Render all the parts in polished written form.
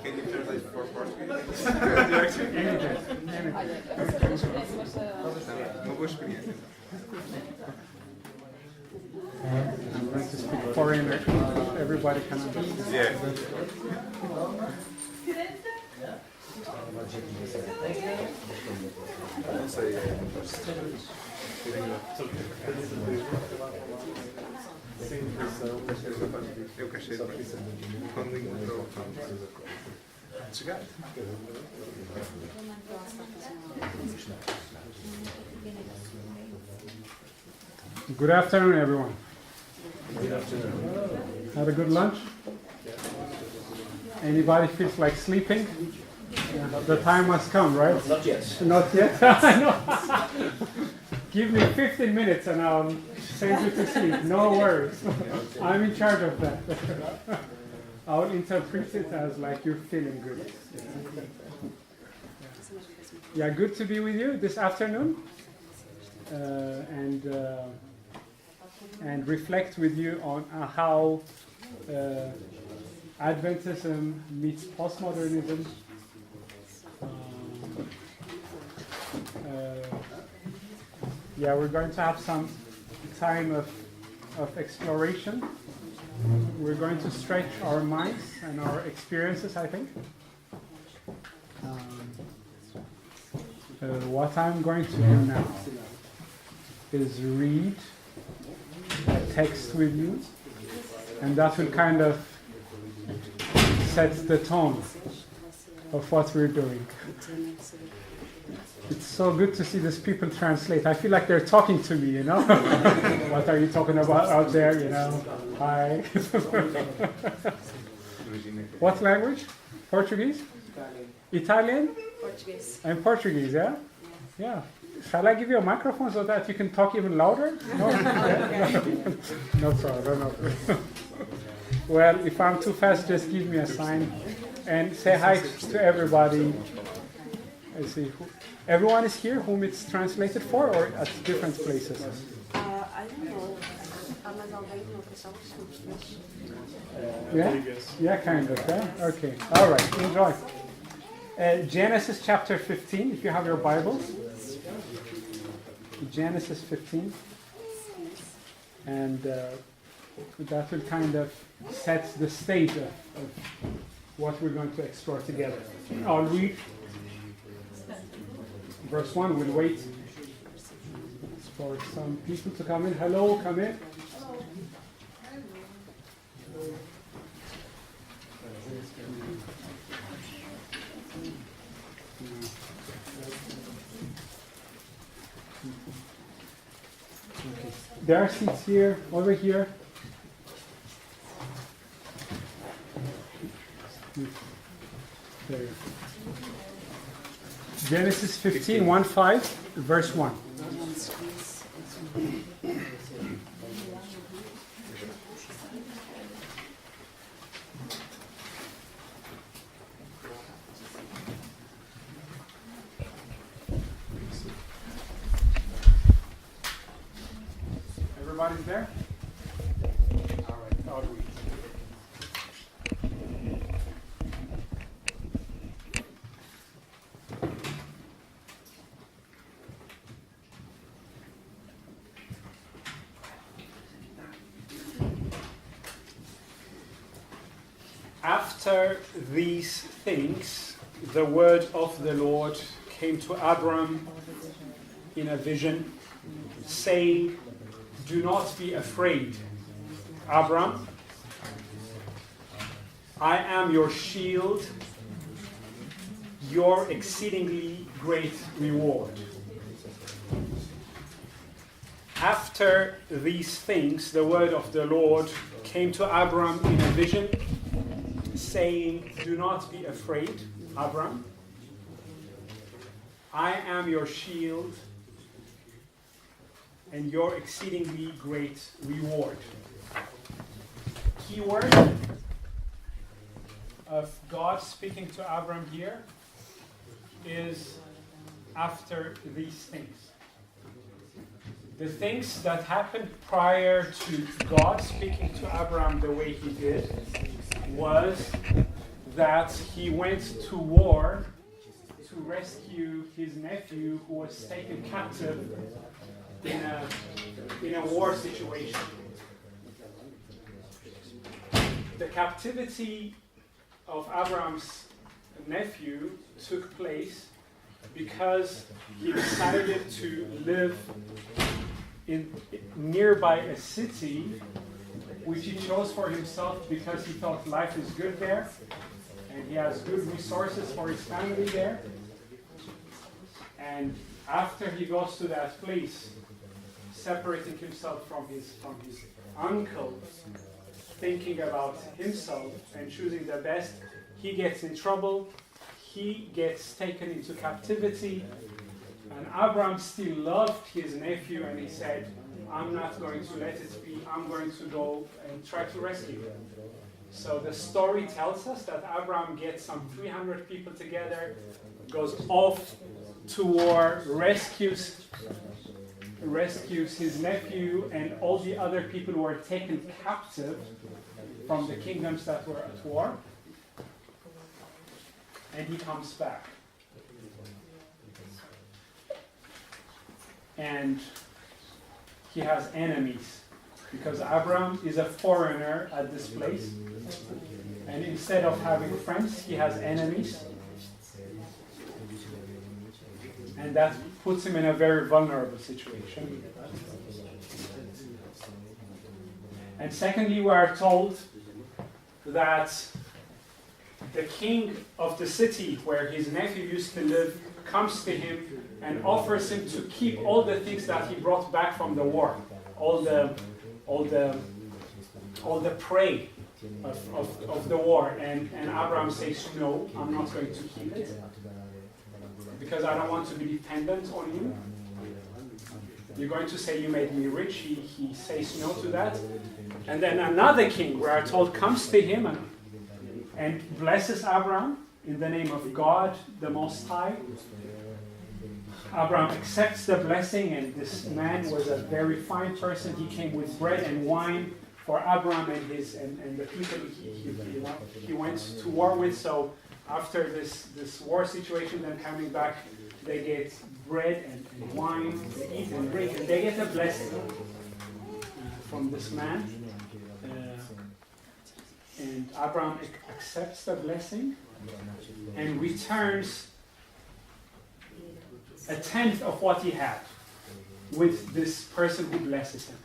Can you translate for Portuguese? Uma boa experiência. I'm going to speak foreign. Everybody can understand. Yeah. Não sei. Eu cachei quando encontrou chegar. Good afternoon, everyone. Good afternoon. Had a good lunch? Anybody feels like sleeping? The time has come, right? Not yet. Not yet? I know. Give me 15 minutes and I'll send you to sleep. No worries. I'm in charge of that. I'll interpret it as like you're feeling good. Yeah, good to be with you this afternoon and reflect with you on how Adventism meets postmodernism. Yeah, we're going to have some time of exploration. We're going to stretch our minds and our experiences, I think. What I'm going to do now is read a text with you, and that will kind of set the tone of what we're doing. It's so good to see these people translate. I feel like they're talking to me, you know? What are you talking about out there, you know? Hi. What language? Portuguese? Italian? Portuguese. And Portuguese, yeah? Yeah. Shall I give you a microphone so that you can talk even louder? No? No problem. No problem. Well, if I'm too fast, just give me a sign. And say hi to everybody. I see. Everyone is here whom it's translated for, or at different places? I don't know. Yeah? Yeah, kind of, yeah? Okay. All right, enjoy. Genesis chapter 15, if you have your Bibles. Genesis 15. And that will kind of set the stage of what we're going to explore together. I'll read verse 1. We'll wait for some people to come in. Hello, come in. Okay. There are seats here, over here. There. Genesis 15, 1-5, verse 1. Everybody's there? All right, I'll read. After these things, the word of the Lord came to Abram in a vision, saying, "Do not be afraid. Abram, I am your shield, your exceedingly great reward. After these things, the word of the Lord came to Abram in a vision, saying, do not be afraid, Abram. I am your shield and your exceedingly great reward. Key word of God speaking to Abram here is after these things. The things that happened prior to God speaking to Abram the way he did was that he went to war to rescue his nephew who was taken captive in a war situation. The captivity of Abram's nephew took place because he decided to live nearby a city which he chose for himself because he thought life is good there and he has good resources for his family there. And after he goes to that place, separating himself from his uncle, thinking about himself and choosing the best, he gets in trouble, he gets taken into captivity, and Abram still loved his nephew and he said, I'm not going to let it be, I'm going to go and try to rescue him. So the story tells us that Abram gets some 300 people together, goes off to war, rescues his nephew and all the other people who were taken captive from the kingdoms that were at war, and he comes back. And he has enemies because Abram is a foreigner at this place, and instead of having friends, he has enemies, and that puts him in a very vulnerable situation. And secondly, we are told that the king of the city where his nephew used to live comes to him and offers him to keep all the things that he brought back from the war, all the prey of the war. And Abraham says, no, I'm not going to keep it because I don't want to be dependent on you. You're going to say you made me rich. He says no to that. And then another king, we are told, comes to him and blesses Abraham in the name of God, the Most High. Abraham accepts the blessing, and this man was a very fine person. He came with bread and wine for Abraham and the people he went to war with. So after this war situation, then coming back, they get bread and wine, they eat and drink, and they get a blessing from this man. And Abraham accepts the blessing and returns a tenth of what he had with this person who blesses him.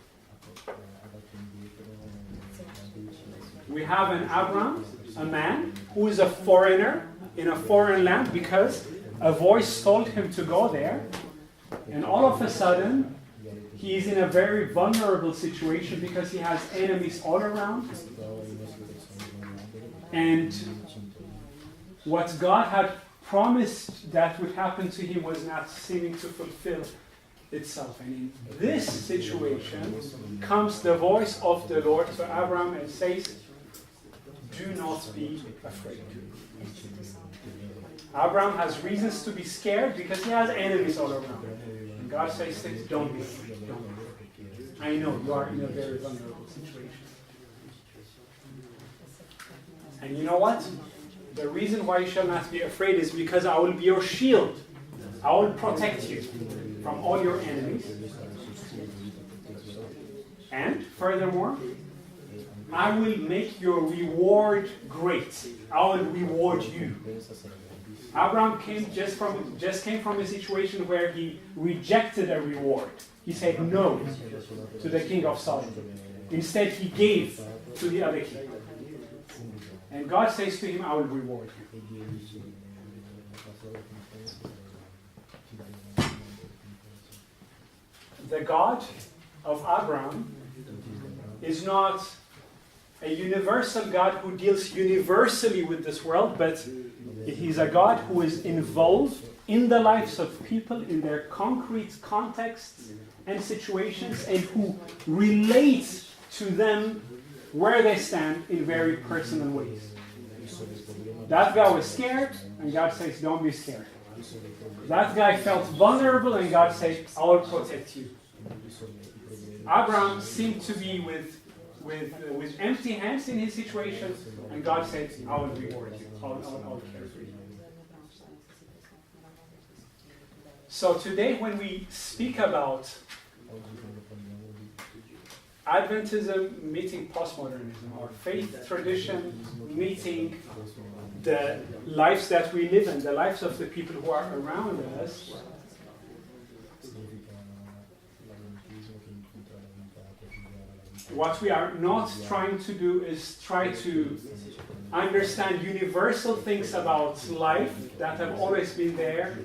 We have an Abraham, a man who is a foreigner in a foreign land because a voice told him to go there, and all of a sudden he is in a very vulnerable situation because he has enemies all around. And what God had promised that would happen to him was not seeming to fulfill itself. And in this situation comes the voice of the Lord to Abraham and says, do not be afraid. Abraham has reasons to be scared because he has enemies all around. And God says, don't be afraid. Don't be afraid. I know you are in a very vulnerable situation. And you know what? The reason why you shall not be afraid is because I will be your shield. I will protect you from all your enemies. And furthermore, I will make your reward great. I will reward you. Abraham just came from a situation where he rejected a reward. He said no to the king of Sodom. Instead, he gave to the other king. And God says to him, I will reward you. The God of Abraham is not a universal God who deals universally with this world, but he's a God who is involved in the lives of people in their concrete contexts and situations, and who relates to them where they stand in very personal ways. That guy was scared, and God says, don't be scared. That guy felt vulnerable, and God says, I will protect you. Abraham seemed to be with empty hands in his situation, and God said, I will reward you. I will care for you. So today when we speak about Adventism meeting postmodernism, or faith tradition meeting the lives that we live in, the lives of the people who are around us, what we are not trying to do is try to understand universal things about life that have always been there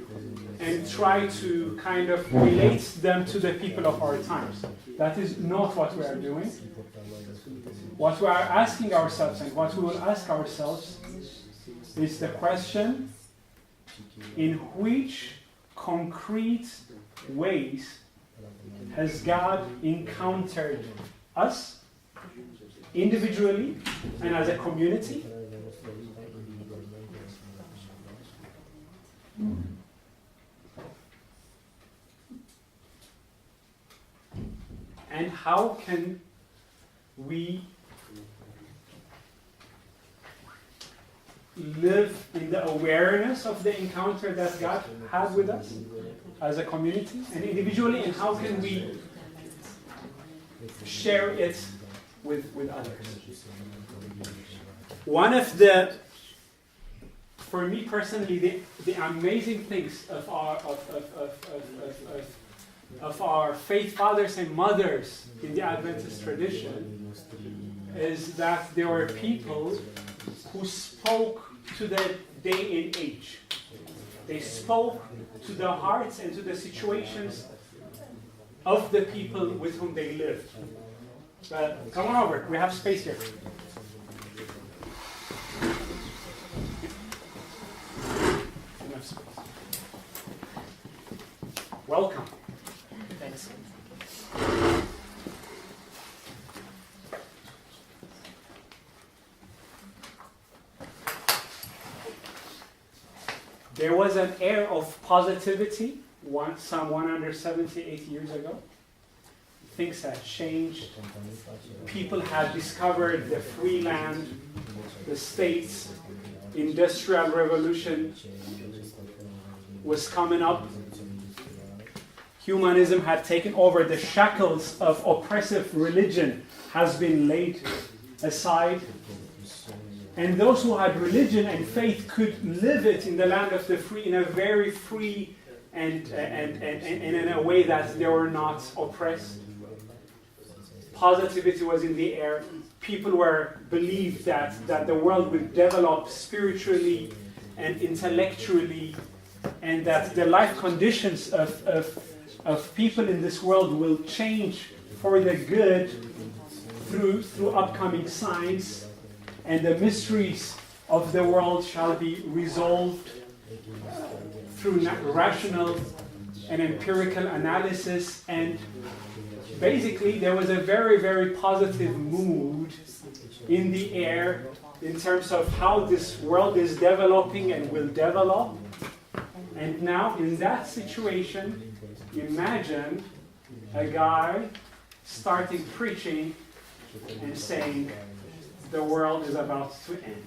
and try to kind of relate them to the people of our times. That is not what we are doing. What we are asking ourselves, and what we will ask ourselves, is the question, in which concrete ways has God encountered us individually and as a community? And how can we live in the awareness of the encounter that God had with us as a community and individually, and how can we share it with others? One of the, for me personally, the amazing things of our faith fathers and mothers in the Adventist tradition is that there were people who spoke to the day and age. They spoke to the hearts and to the situations of the people with whom they lived. Come on over, we have space here. Enough space. Welcome. Thanks. There was an air of positivity some 178 years ago. Things had changed. People had discovered the free land, the states, industrial revolution was coming up. Humanism had taken over. The shackles of oppressive religion has been laid aside. And those who had religion and faith could live it in the land of the free in a very free and in a way that they were not oppressed. Positivity was in the air. People believed that the world would develop spiritually and intellectually, and that the life conditions of people in this world will change for the good through upcoming science, and the mysteries of the world shall be resolved through rational and empirical analysis. And basically there was a very, very positive mood in the air in terms of how this world is developing and will develop. And now in that situation, imagine a guy starting preaching and saying, the world is about to end.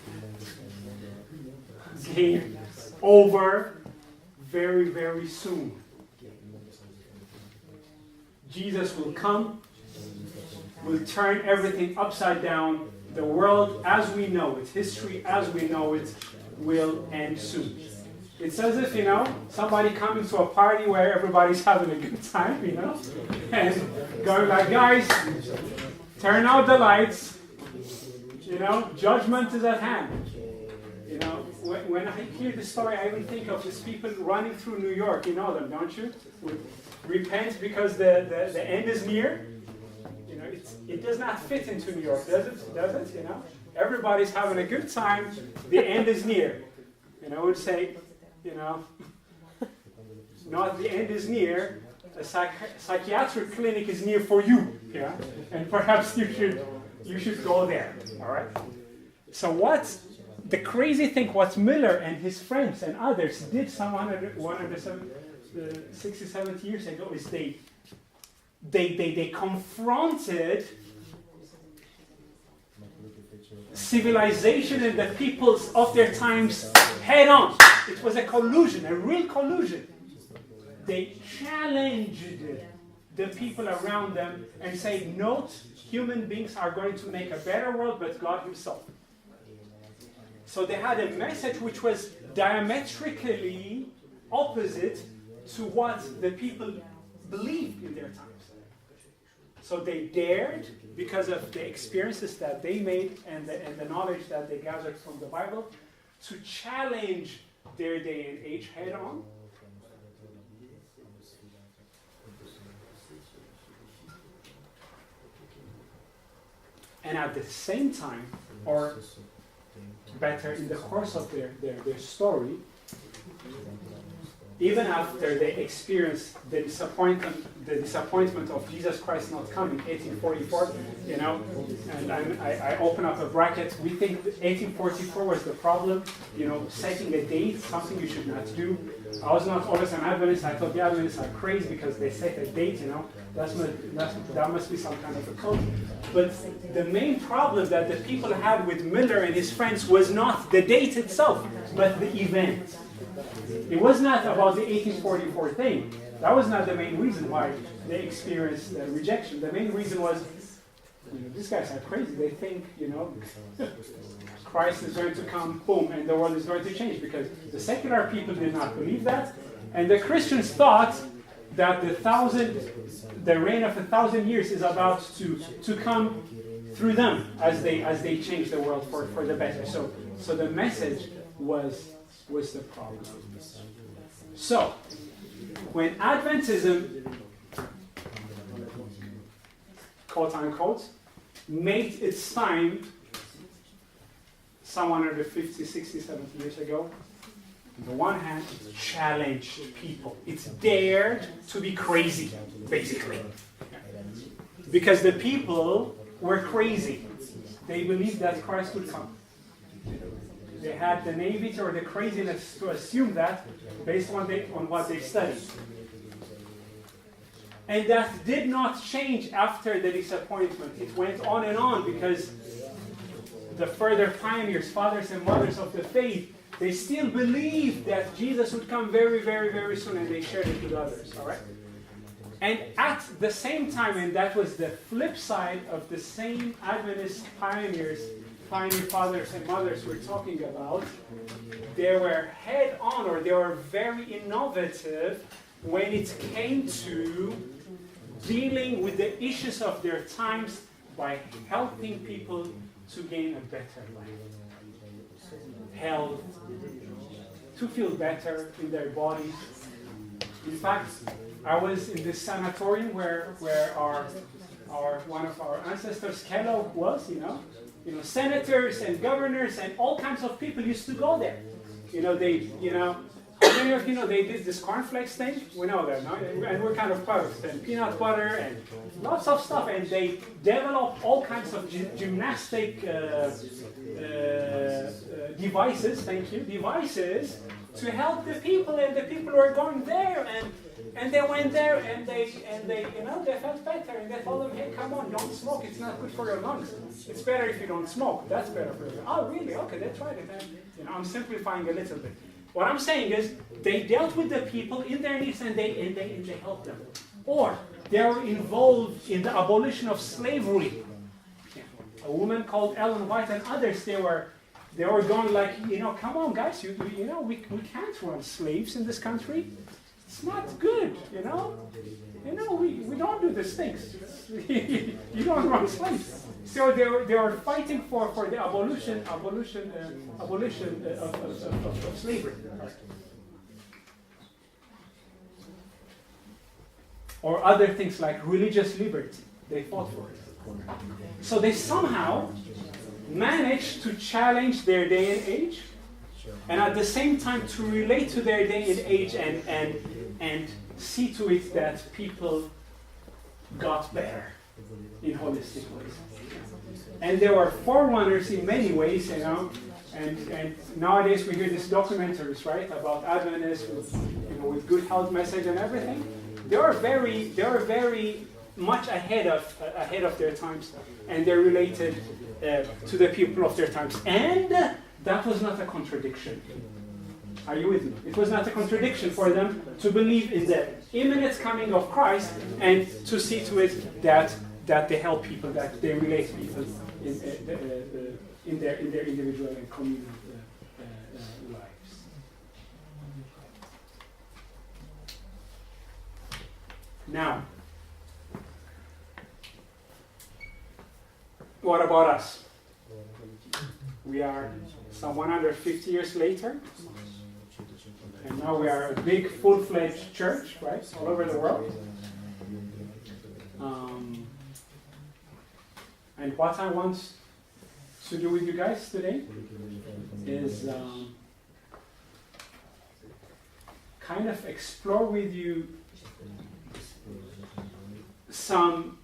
Game over very, very soon. Jesus will come, will turn everything upside down. The world as we know it, history as we know it, will end soon. It's as if, somebody coming to a party where everybody's having a good time, and going like, guys, turn out the lights. Judgment is at hand. When I hear the story, I even think of these people running through New York. You know them, don't you? Repent because the end is near. It does not fit into New York, does it? Everybody's having a good time. The end is near. I would say, not the end is near. A psychiatric clinic is near for you, yeah, and perhaps you should go there. All right. So the crazy thing, what Miller and his friends and others did some 160, 70 years ago is they confronted civilization and the peoples of their times head on. It was a collusion, a real collusion. They challenged the people around them and say, no, human beings are going to make a better world, but God himself. So they had a message which was diametrically opposite to what the people believed in their times. So they dared, because of the experiences that they made and the knowledge that they gathered from the Bible, to challenge their day and age head on. And at the same time, or better, in the course of their story, even after they experienced the disappointment of Jesus Christ not coming, 1844, and I open up a bracket. We think 1844 was the problem, setting a date, something you should not do. I was not always an Adventist. I thought the Adventists are crazy because they set a date, that must be some kind of a code. But the main problem that the people had with Miller and his friends was not the date itself, but the event. It was not about the 1844 thing. That was not the main reason why they experienced the rejection. The main reason was, these guys are crazy. They think, Christ is going to come, boom, and the world is going to change, because the secular people did not believe that, and the Christians thought that the reign of 1,000 years is about to come through them as they change the world for the better. So the message was the problem. So when Adventism, quote unquote, made its time some 150, 60, 70 years ago, on the one hand, it challenged people. It dared to be crazy, basically. Because the people were crazy. They believed that Christ would come. They had the naivety or the craziness to assume that based on what they studied. And that did not change after the disappointment. It went on and on, because the further pioneers, fathers and mothers of the faith, they still believed that Jesus would come very, very, very soon, and they shared it with others. All right? And at the same time, and that was the flip side of the same Adventist pioneer fathers and mothers we're talking about, they were head on, or they were very innovative when it came to dealing with the issues of their times by helping people to gain a better life. Health, to feel better in their bodies. In fact, I was in this sanatorium where our one of our ancestors, Kellogg, was, senators and governors and all kinds of people used to go there. How many of you know they did this cornflakes thing? We know that, no? And we're kind of proud of it. And peanut butter and lots of stuff. And they developed all kinds of gymnastic devices, devices to help the people. And the people were going there, and they went there, and they felt better. And they told them, hey, come on, don't smoke. It's not good for your lungs. It's better if you don't smoke. That's better for you. Oh, really? Okay, that's right. And I'm simplifying a little bit. What I'm saying is, they dealt with the people in their needs, and they helped them. Or they were involved in the abolition of slavery. A woman called Ellen White and others, they were going like, come on, guys, we can't run slaves in this country. It's not good, you know. We don't do these things. You don't run slaves. So they were fighting for the abolition of slavery. Or other things like religious liberty. They fought for it. So they somehow managed to challenge their day and age, and at the same time to relate to their day and age and see to it that people got better in holistic ways. And they were forerunners in many ways, you know. And nowadays we hear these documentaries, right, about Adventists with good health message and everything. They are very much ahead of their times, and they're related to the people of their times. And that was not a contradiction. Are you with me? It was not a contradiction for them to believe in the imminent coming of Christ and to see to it that they help people, that they relate people in their individual and communal lives. Now, what about us? We are some 150 years later, and now we are a big, full-fledged church, right, all over the world. And what I want to do with you guys today is kind of explore with you some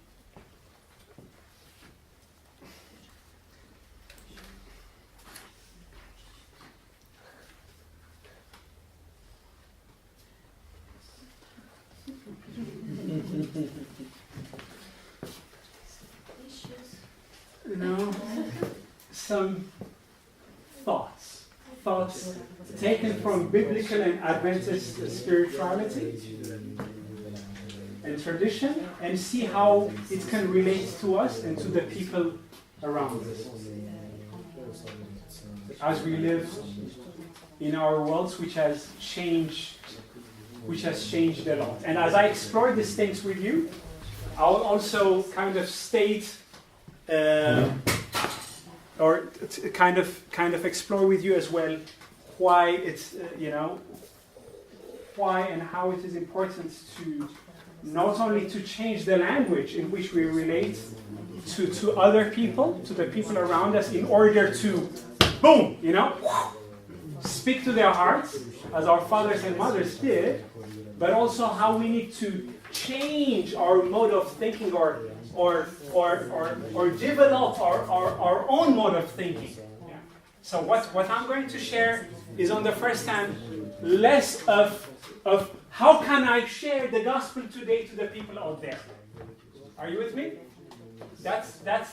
some thoughts taken from biblical and Adventist spirituality and tradition, and see how it can relate to us and to the people around us as we live in our worlds, which has changed a lot. And as I explore these things with you, I'll also kind of state or kind of explore with you as well why it's why and how it is important to not only to change the language in which we relate to other people, to the people around us, in order to boom, speak to their hearts as our fathers and mothers did, but also how we need to change our mode of thinking or develop our own mode of thinking. Yeah. So what I'm going to share is, on the first hand, less of how can I share the gospel today to the people out there. Are you with me? That's not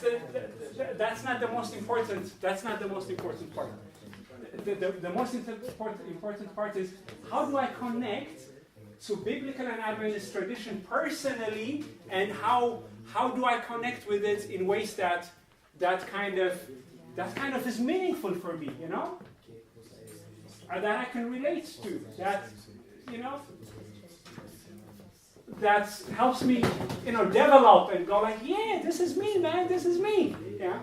the most important. That's not the most important part. The most important part is, how do I connect to biblical and Adventist tradition personally, and how do I connect with it in ways that kind of is meaningful for me, or that I can relate to, that helps me, develop and go like, yeah, this is me, man, this is me, yeah.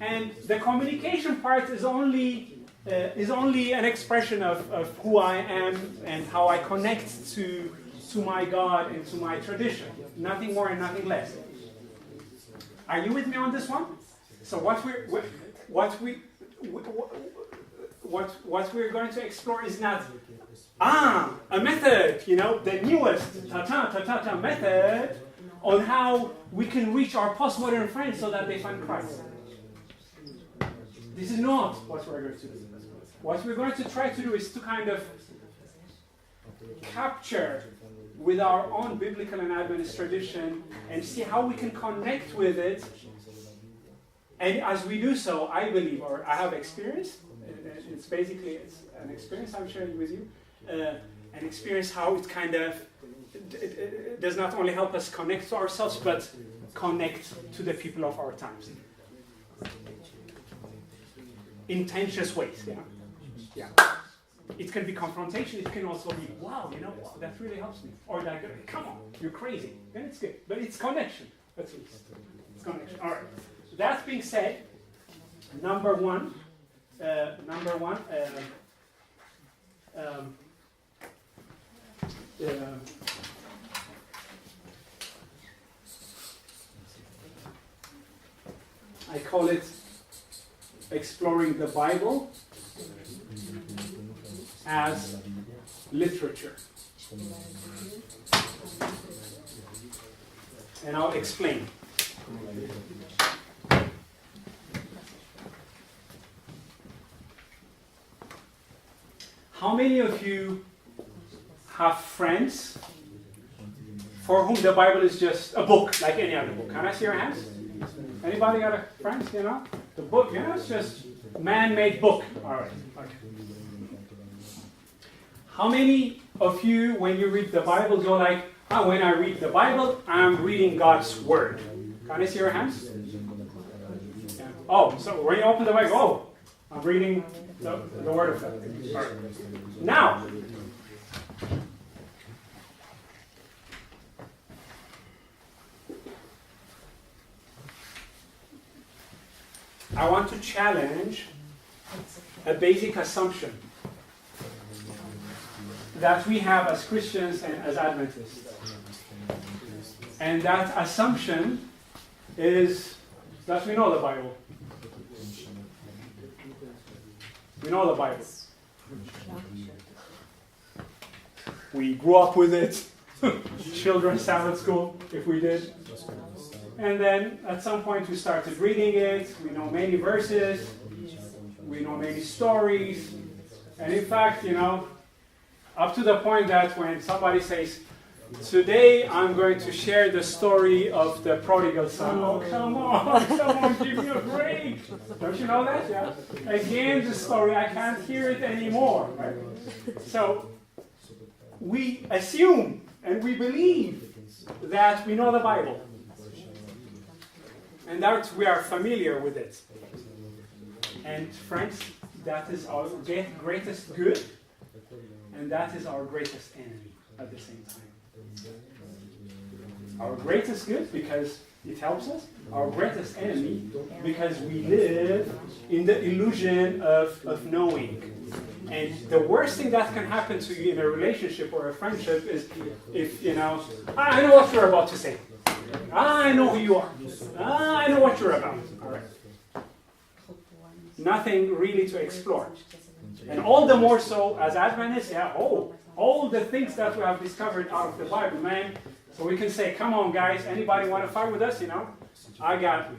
And the communication part is only an expression of who I am and how I connect to my God and to my tradition. Nothing more and nothing less. Are you with me on this one? So what we're going to explore is not a method, the newest method on how we can reach our postmodern friends so that they find Christ. This is not what we're going to do. What we're going to try to do is to kind of capture with our own biblical and Adventist tradition and see how we can connect with it. And as we do so, I believe, or I have experienced, it's an experience I'm sharing with you, an experience how it kind of it does not only help us connect to ourselves, but connect to the people of our times. In tenuous ways, yeah. it can be confrontation, it can also be, wow, wow, that really helps me. Or like, come on, you're crazy. Then it's good. But it's connection. That's it. It's connection. All right. That being said, number one, I call it exploring the Bible as literature. And I'll explain. How many of you have friends for whom the Bible is just a book, like any other book? Can I see your hands? Anybody got a friend, The book, it's just man-made book. All right. Okay. How many of you, when you read the Bible, go like, when I read the Bible, I'm reading God's Word? Can I see your hands? Yeah. Oh, so when you open the Bible, I'm reading the Word of God. All right. Now, I want to challenge a basic assumption that we have as Christians and as Adventists. And that assumption is that we know the Bible. We know the Bible. We grew up with it. Children's Sabbath school, if we did. And then at some point we started reading it. We know many verses. We know many stories. And in fact, up to the point that when somebody says, today I'm going to share the story of the prodigal son. Oh, come on, give me a break. Don't you know that? Yeah. Again, the story, I can't hear it anymore. Right? So we assume and we believe that we know the Bible. And that we are familiar with it. And friends, that is our greatest good, and that is our greatest enemy at the same time. Our greatest good because it helps us, our greatest enemy because we live in the illusion of knowing. And the worst thing that can happen to you in a relationship or a friendship is if, I know what you're about to say. I know who you are. I know what you're about. All right. Nothing really to explore. And all the more so as Adventists, all the things that we have discovered out of the Bible, man. So we can say, come on guys, anybody want to fight with us, I got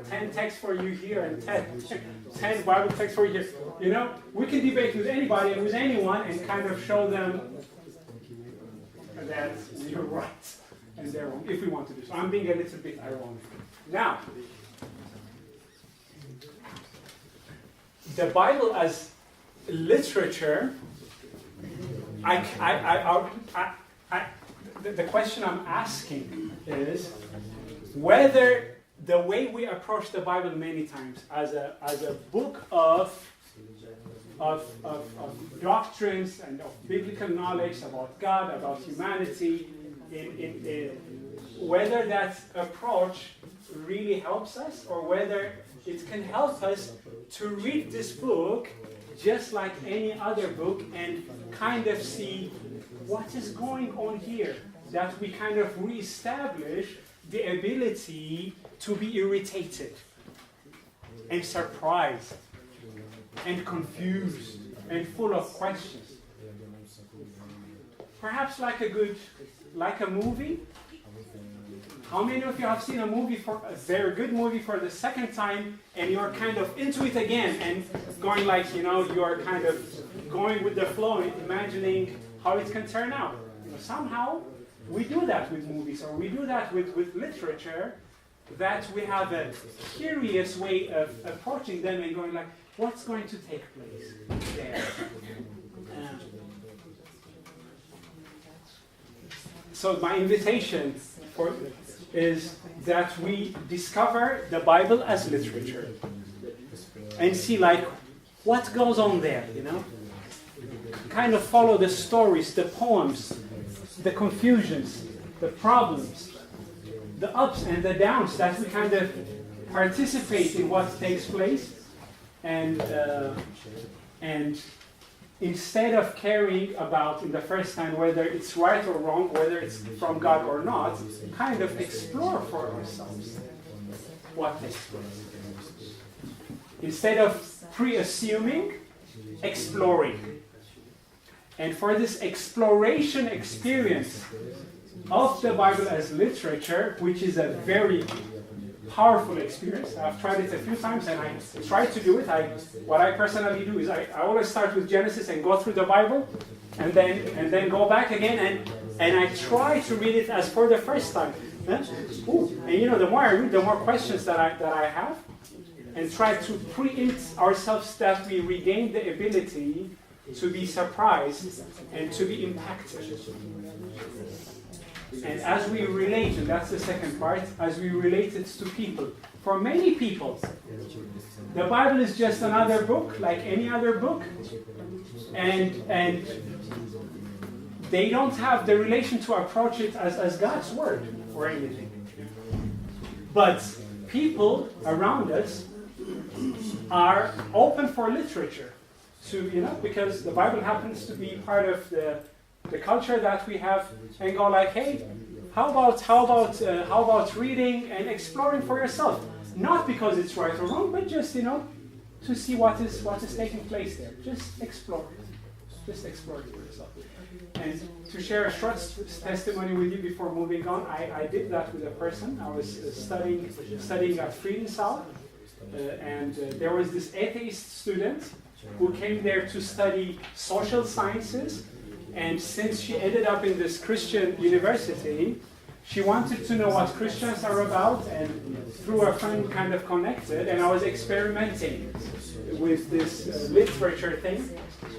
10 texts for you here and 10 Bible texts for you here. We can debate with anybody and with anyone and kind of show them that you're right. And they're wrong, if we want to do so. I'm being a little bit ironic. Now, the Bible as literature, the question I'm asking is whether the way we approach the Bible many times as a book of doctrines and of biblical knowledge about God, about humanity, whether that approach really helps us or whether it can help us to read this book just like any other book and kind of see what is going on here, that we kind of reestablish the ability to be irritated and surprised and confused and full of questions. Perhaps like a movie. How many of you have seen a very good movie for the second time and you're kind of into it again and going like, you're kind of going with the flow and imagining how it can turn out. Somehow we do that with movies or we do that with literature, that we have a curious way of approaching them and going like, what's going to take place there? So my invitation is that we discover the Bible as literature and see like what goes on there, kind of follow the stories, the poems, the confusions, the problems, the ups and the downs, that we kind of participate in what takes place, and instead of caring about in the first time whether it's right or wrong, whether it's from God or not, kind of explore for ourselves what takes place. Instead of pre-assuming, exploring. And for this exploration experience of the Bible as literature, which is a very powerful experience. I've tried it a few times and I try to do it. What I personally do is I always start with Genesis and go through the Bible and then go back again and I try to read it as for the first time. And the more I read, the more questions that I have, and try to preempt ourselves that we regain the ability to be surprised and to be impacted. And as we relate, and that's the second part, as we relate it to people. For many people, the Bible is just another book, like any other book, and they don't have the relation to approach it as God's Word or anything. But people around us are open for literature, because the Bible happens to be part of the culture that we have, and go like, hey, how about reading and exploring for yourself? Not because it's right or wrong, but just to see what is taking place there. Just explore it for yourself. And to share a short testimony with you before moving on, I did that with a person. I was studying at Friedensau, and there was this atheist student who came there to study social sciences. And since she ended up in this Christian university, she wanted to know what Christians are about, and through a friend kind of connected, and I was experimenting with this literature thing,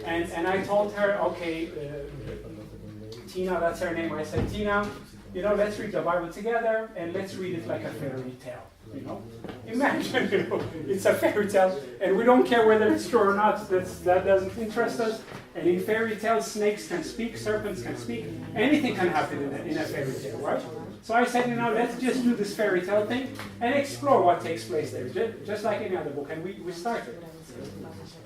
and I told her, okay, Tina, that's her name, I said, Tina, let's read the Bible together, and let's read it like a fairy tale. Imagine, it's a fairy tale, and we don't care whether it's true or not. That doesn't interest us. And in fairy tales, snakes can speak, serpents can speak, anything can happen in a fairy tale, right? So I said, let's just do this fairy tale thing and explore what takes place there, just like any other book. And we started.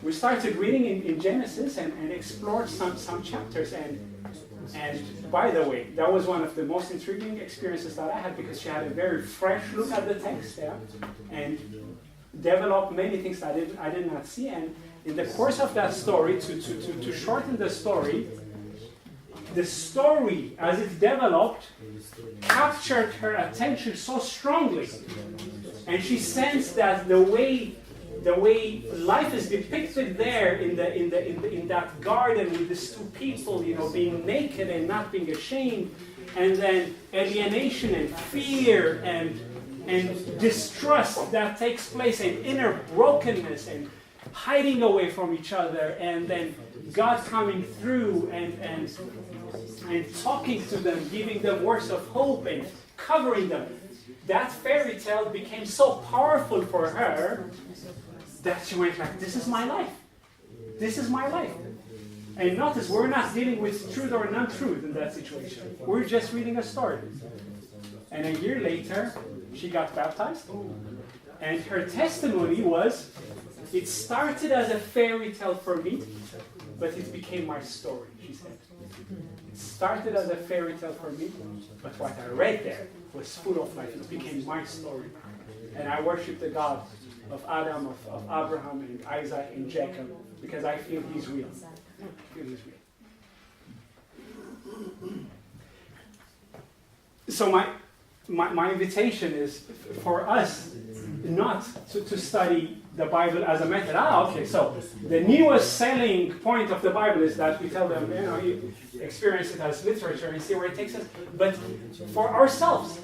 We started reading in Genesis and explored some chapters. And by the way, that was one of the most intriguing experiences that I had, because she had a very fresh look at the text, and developed many things I did not see. And in the course of that story, to shorten the story as it developed captured her attention so strongly, and she sensed that the way life is depicted there in that garden with these two people, being naked and not being ashamed, and then alienation and fear and distrust that takes place, and inner brokenness and hiding away from each other, and then God coming through and talking to them, giving them words of hope and covering them. That fairy tale became so powerful for her that she went like, this is my life. This is my life. And notice, we're not dealing with truth or non-truth in that situation. We're just reading a story. And a year later, she got baptized. And her testimony was, it started as a fairy tale for me, but it became my story, she said. It started as a fairy tale for me, but what I read there was full of life. It became my story. And I worship the God of Adam, of Abraham, and Isaac, and Jacob, because I feel he's real. I feel he's real. So my invitation is for us not to study the Bible as a method. Okay, so the newest selling point of the Bible is that we tell them, you experience it as literature and see where it takes us. But for ourselves,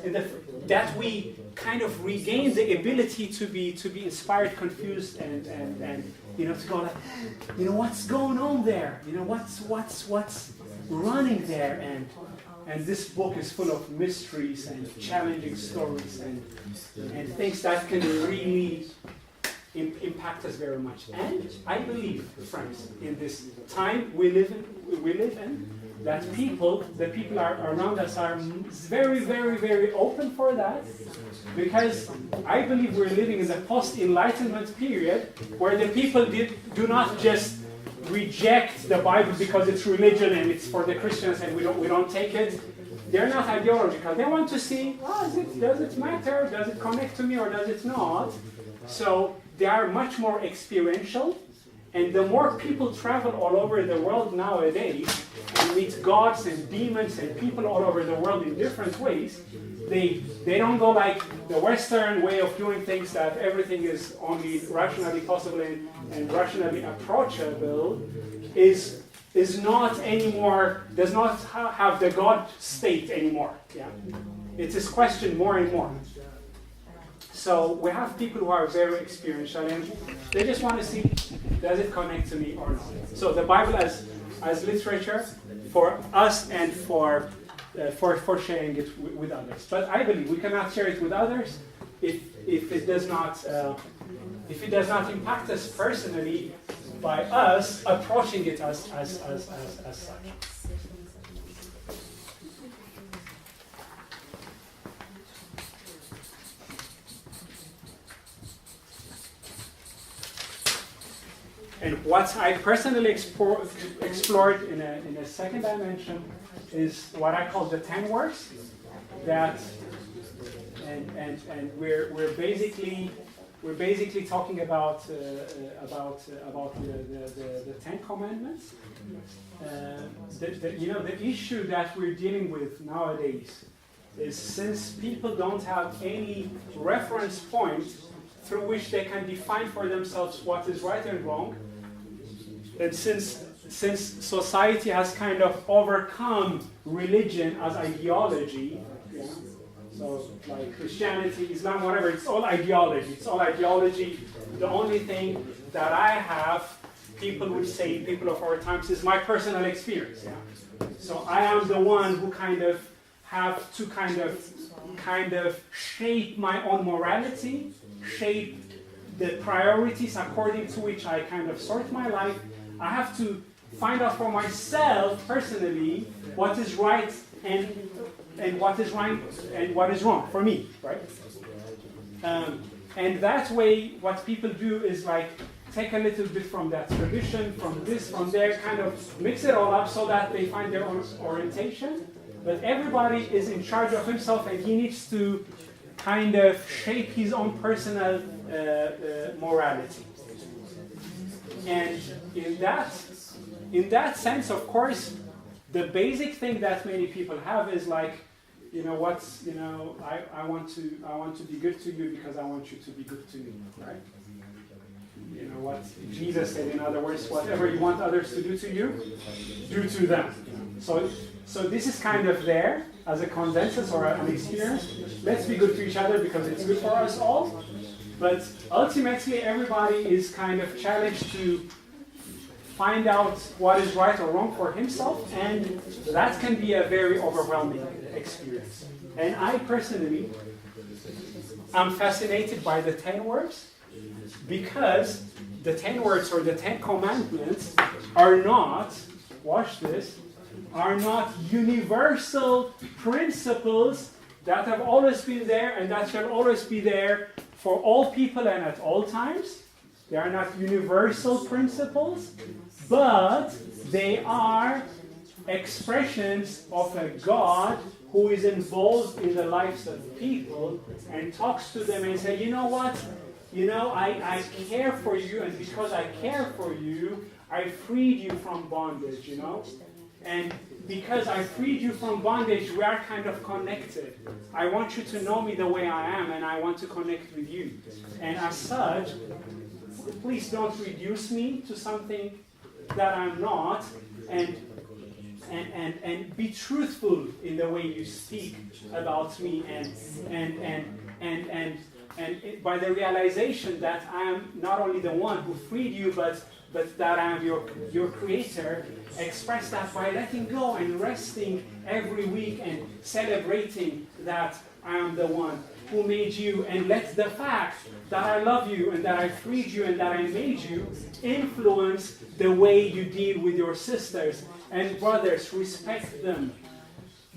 that we kind of regain the ability to be inspired, confused, and to go like, what's going on there? What's running there? And this book is full of mysteries and challenging stories and things that can really impact us very much. And I believe, friends, in this time we live in, that the people around us are very, very, very open for that, because I believe we're living in the post-enlightenment period where the people do not just reject the Bible because it's religion and it's for the Christians and we don't take it. They're not ideological. They want to see, does it matter? Does it connect to me or does it not? So they are much more experiential. And the more people travel all over the world nowadays and meet gods and demons and people all over the world in different ways, they don't go like the Western way of doing things, that everything is only rationally possible and rationally approachable, is not anymore, does not have the God state anymore. Yeah? It is questioned more and more. So we have people who are very experiential and they just want to see, does it connect to me or not? So the Bible as literature for us and for sharing it with others. But I believe we cannot share it with others if it does not impact us personally by us approaching it as such. And what I personally explored in a second dimension is what I call the 10 words. That and we're basically talking about the 10 Commandments. The issue that we're dealing with nowadays is, since people don't have any reference point through which they can define for themselves what is right and wrong, and since society has kind of overcome religion as ideology, yeah? So like Christianity, Islam, whatever, it's all ideology. It's all ideology. The only thing that I have, people would say, people of our times, is my personal experience. Yeah? So I am the one who kind of have to kind of shape my own morality, shape the priorities according to which I kind of sort my life. I have to find out for myself personally what is right and what is right and what is wrong for me, right? And that way, what people do is like take a little bit from that tradition, from this, from there, kind of mix it all up so that they find their own orientation. But everybody is in charge of himself, and he needs to kind of shape his own personal morality. And in that sense, of course, the basic thing that many people have is like, I want to be good to you because I want you to be good to me, right? You know what Jesus said, in other words, whatever you want others to do to you, do to them. So this is kind of there as a consensus or an experience. Let's be good to each other because it's good for us all. But ultimately, everybody is kind of challenged to find out what is right or wrong for himself, and that can be a very overwhelming experience. And I personally am fascinated by the 10 words, because the 10 words or the 10 commandments are not, watch this, are not universal principles that have always been there and that shall always be there for all people and at all times. They are not universal principles, but they are expressions of a God who is involved in the lives of people and talks to them and says, you know what? I care for you, and because I care for you, I freed you from bondage, And because I freed you from bondage, we are kind of connected. I want you to know me the way I am, and I want to connect with you. And as such, please don't reduce me to something that I'm not, and be truthful in the way you speak about me, and by the realization that I am not only the one who freed you, but that I am your creator. Express that by letting go and resting every week and celebrating that I am the one. who made you, and let the fact that I love you and that I freed you and that I made you influence the way you deal with your sisters and brothers. Respect them.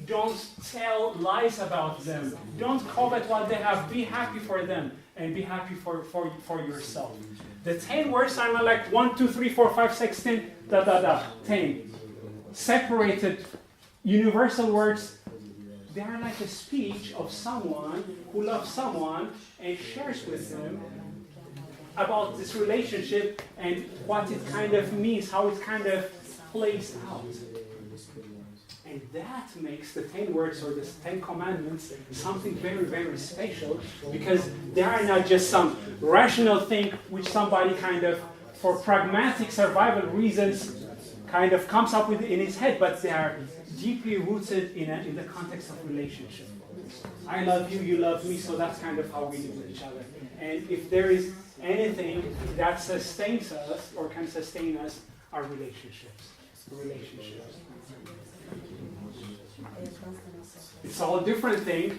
Don't tell lies about them. Don't covet what they have. Be happy for them and be happy for yourself. The 10 words are not like 1, 2, 3, 4, 5, 6, 10, 10. Separated, universal words. They are like a speech of someone who loves someone and shares with them about this relationship and what it kind of means, how it kind of plays out. And that makes the 10 words or the 10 commandments something very, very special, because they are not just some rational thing which somebody kind of, for pragmatic survival reasons, kind of comes up with in his head, but they are deeply rooted in the context of relationship. I love you, you love me, so that's kind of how we live with each other. And if there is anything that sustains us or can sustain us, our relationships. It's all a different thing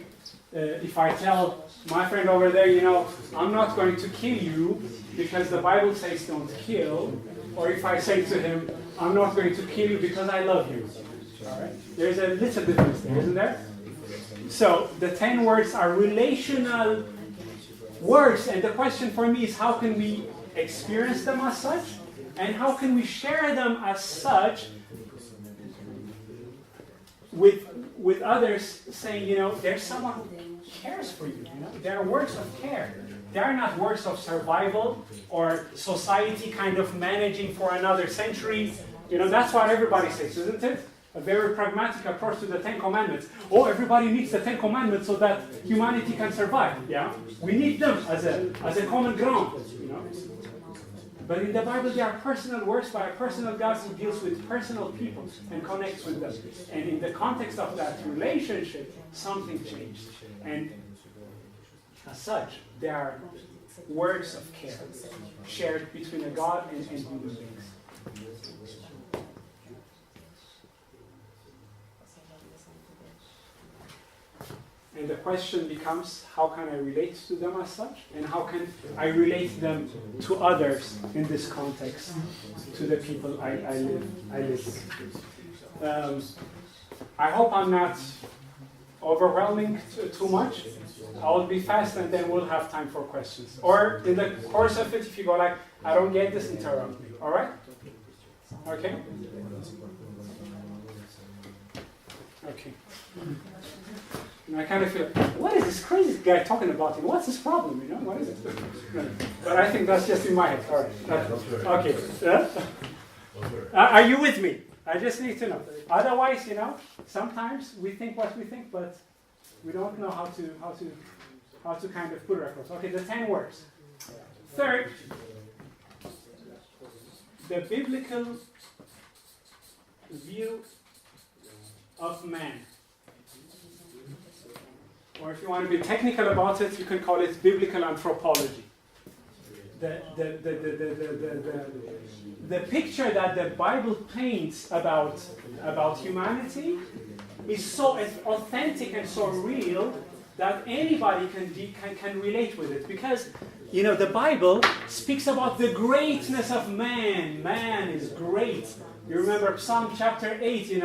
if I tell my friend over there, I'm not going to kill you because the Bible says don't kill, or if I say to him, I'm not going to kill you because I love you. All right? There's a little difference there, isn't there? So the 10 words are relational words, and the question for me is, how can we experience them as such, and how can we share them as such with others, saying, there's someone who cares for you. They are words of care. They are not words of survival or society kind of managing for another century. That's what everybody says, isn't it? A very pragmatic approach to the 10 Commandments. Oh, everybody needs the 10 Commandments so that humanity can survive. Yeah, we need them as a common ground. But in the Bible, they are personal words by a personal God who deals with personal people and connects with them. And in the context of that relationship, something changed. And as such, they are words of care shared between a God and human beings. And the question becomes, how can I relate to them as such? And how can I relate them to others in this context, to the people I live with? I hope I'm not overwhelming too much. I'll be fast and then we'll have time for questions. Or in the course of it, if you go like, I don't get this, interrupt me. All right? Okay? Okay. And I kind of feel, what is this crazy guy talking about? What's his problem? What is it? But I think that's just in my head. All right. Okay. Are you with me? I just need to know. Otherwise, sometimes we think what we think, but we don't know how to kind of put it across. Okay, the 10 words. Third, the biblical view of man. Or if you want to be technical about it, you can call it biblical anthropology. The picture that the Bible paints about humanity is so authentic and so real that anybody can relate with it. Because, the Bible speaks about the greatness of man. Man is great. You remember Psalm chapter 8, you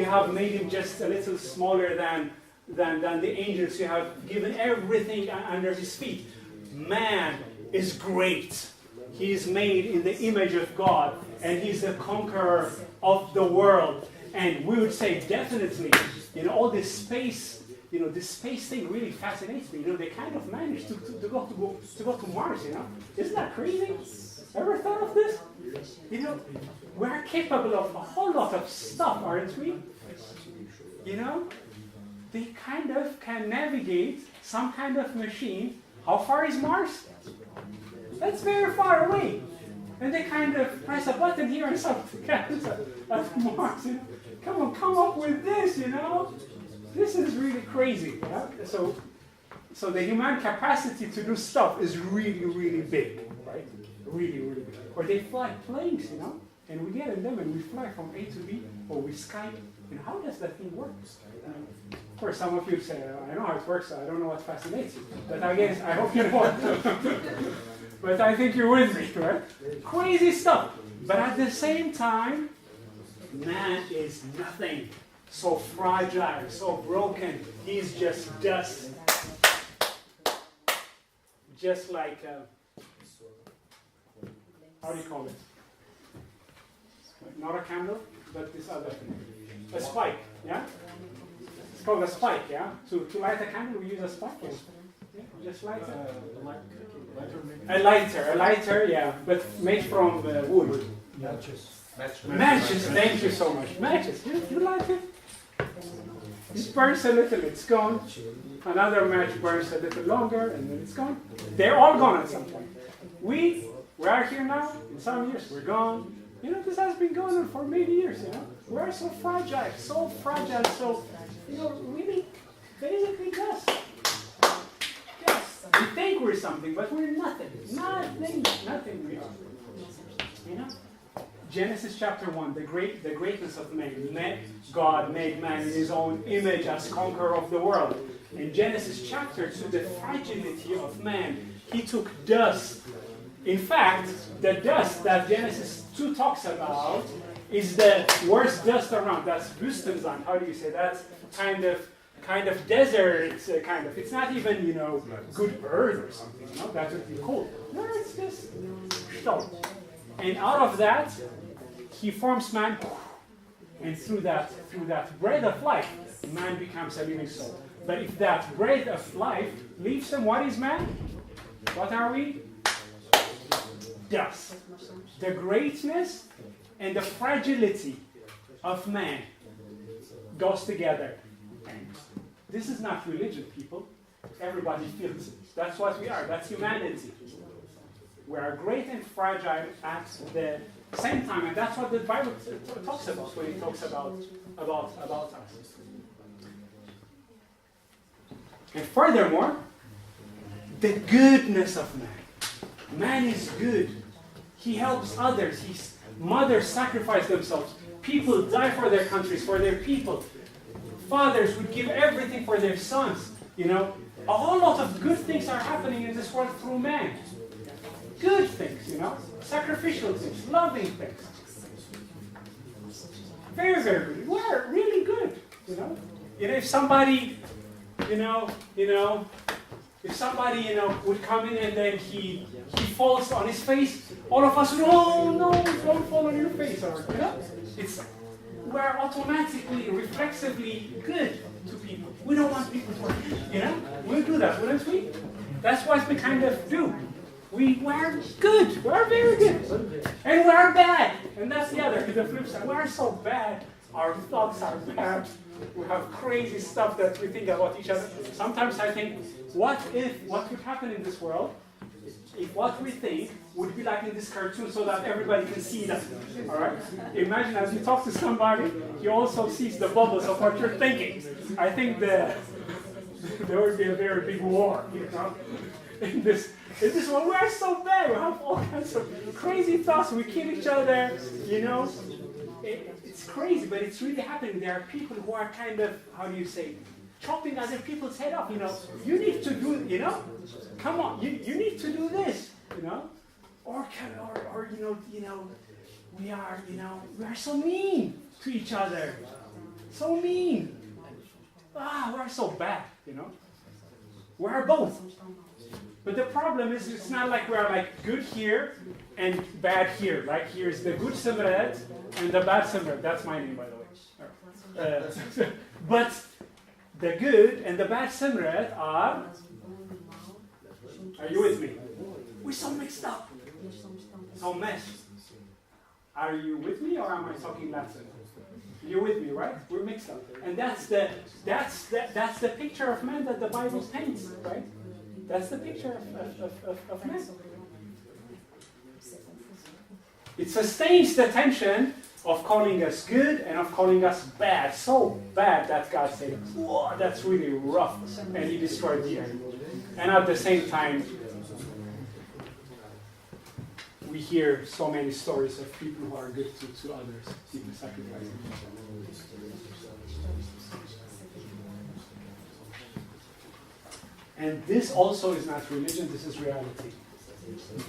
have made him just a little smaller than the angels. You have given everything under his feet. Man is great. He is made in the image of God, and he's the conqueror of the world. And we would say definitely, all this space, this space thing really fascinates me. They kind of managed to go to Mars. Isn't that crazy? Ever thought of this? We're capable of a whole lot of stuff, aren't we? They kind of can navigate some kind of machine. How far is Mars? That's very far away. And they kind of press a button here and something happens at Mars. Come up with this, This is really crazy. So the human capacity to do stuff is really, really big, right? Really, really big. Or they fly planes, and we get in them and we fly from A to B, or we Skype. How does that thing work? course, some of you say, I know how it works, so I don't know what fascinates you. But I guess, I hope you know. But I think you're with me, right? Crazy stuff. But at the same time, man is nothing. So fragile, so broken. He's just dust. Just like, how do you call it? Not a candle, but this other thing. A spike, yeah? It's called a spike, yeah? To light a candle, we use a spike. Yeah, just light it. A lighter, yeah, but made from wood. Matches, thank you so much. Matches, you like it? It burns a little, it's gone. Another match burns a little longer, and then it's gone. They're all gone at some point. We are here now, in some years, we're gone. You know, this has been going on for many years, you know. We're so fragile, so, you know, really, basically dust. Yes, we think we're something, but we're nothing. Nothing we are. You know? Genesis chapter 1, the greatness of man. God made man in his own image as conqueror of the world. In Genesis chapter 2, the fragility of man, he took dust. In fact, the dust that Genesis 2 talks about is the worst dust around. That's Wüstensand. How do you say that? Kind of desert, kind of. It's not even, you know, good earth or something. You know, that would be cool. No, it's just stone. And out of that, he forms man, and through that breath of life, man becomes a living soul. But if that breath of life leaves him, what is man? What are we? Dust. The greatness and the fragility of man goes together. This is not religion, people. Everybody feels it. That's what we are. That's humanity. We are great and fragile at the same time, and that's what the Bible talks about when it talks about us. And furthermore, the goodness of man. Man is good. He helps others. Mothers sacrifice themselves. People die for their countries, for their people. Fathers would give everything for their sons. You know, a whole lot of good things are happening in this world through man. Good things, you know, sacrificial things, loving things. Very, very good. We're really good, you know. You know, if somebody, if somebody, would come in and then he falls on his face, all of us would, oh no, don't fall on your face, or we're automatically, reflexively good to people. We don't want people to, we'll do that, wouldn't we? That's what we kind of do. We're good. We're very good. And we're bad. And that's the flip side. We're so bad. Our thoughts are bad. We have crazy stuff that we think about each other. Sometimes I think, what would happen in this world if what we think would be like in this cartoon so that everybody can see that? All right? Imagine as you talk to somebody, he also sees the bubbles of what you're thinking. I think there would be a very big war, in this one. We are so bad. We have all kinds of crazy thoughts. We kill each other, It's crazy, but it's really happening. There are people who are kind of, chopping other people's head off, You need to do, come on, you need to do this, Or we are so mean to each other. So mean. We're so bad, We're both. But the problem is, it's not like we're like good here and bad here. Like here's the good Simret and the bad Simret. That's my name, by the way. But the good and the bad Simret are you with me? We're so mixed up. So messed. Are you with me, or am I talking Latin? You're with me, right? We're mixed up. And that's the picture of man that the Bible paints, right? That's the picture of man. It sustains the tension of calling us good and of calling us bad. So bad that God said, whoa, that's really rough. And he destroyed the earth. And at the same time, we hear so many stories of people who are good to others, people sacrificing each other. And this also is not religion, this is reality.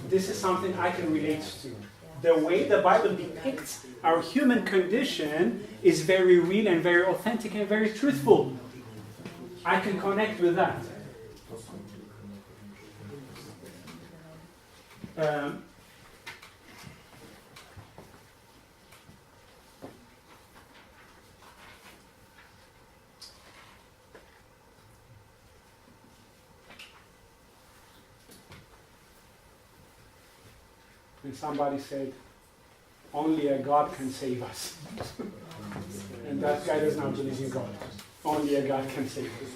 This is something I can relate to. The way the Bible depicts our human condition is very real and very authentic and very truthful. I can connect with that. And somebody said, only a God can save us. And that guy does not believe in God. Only a God can save us.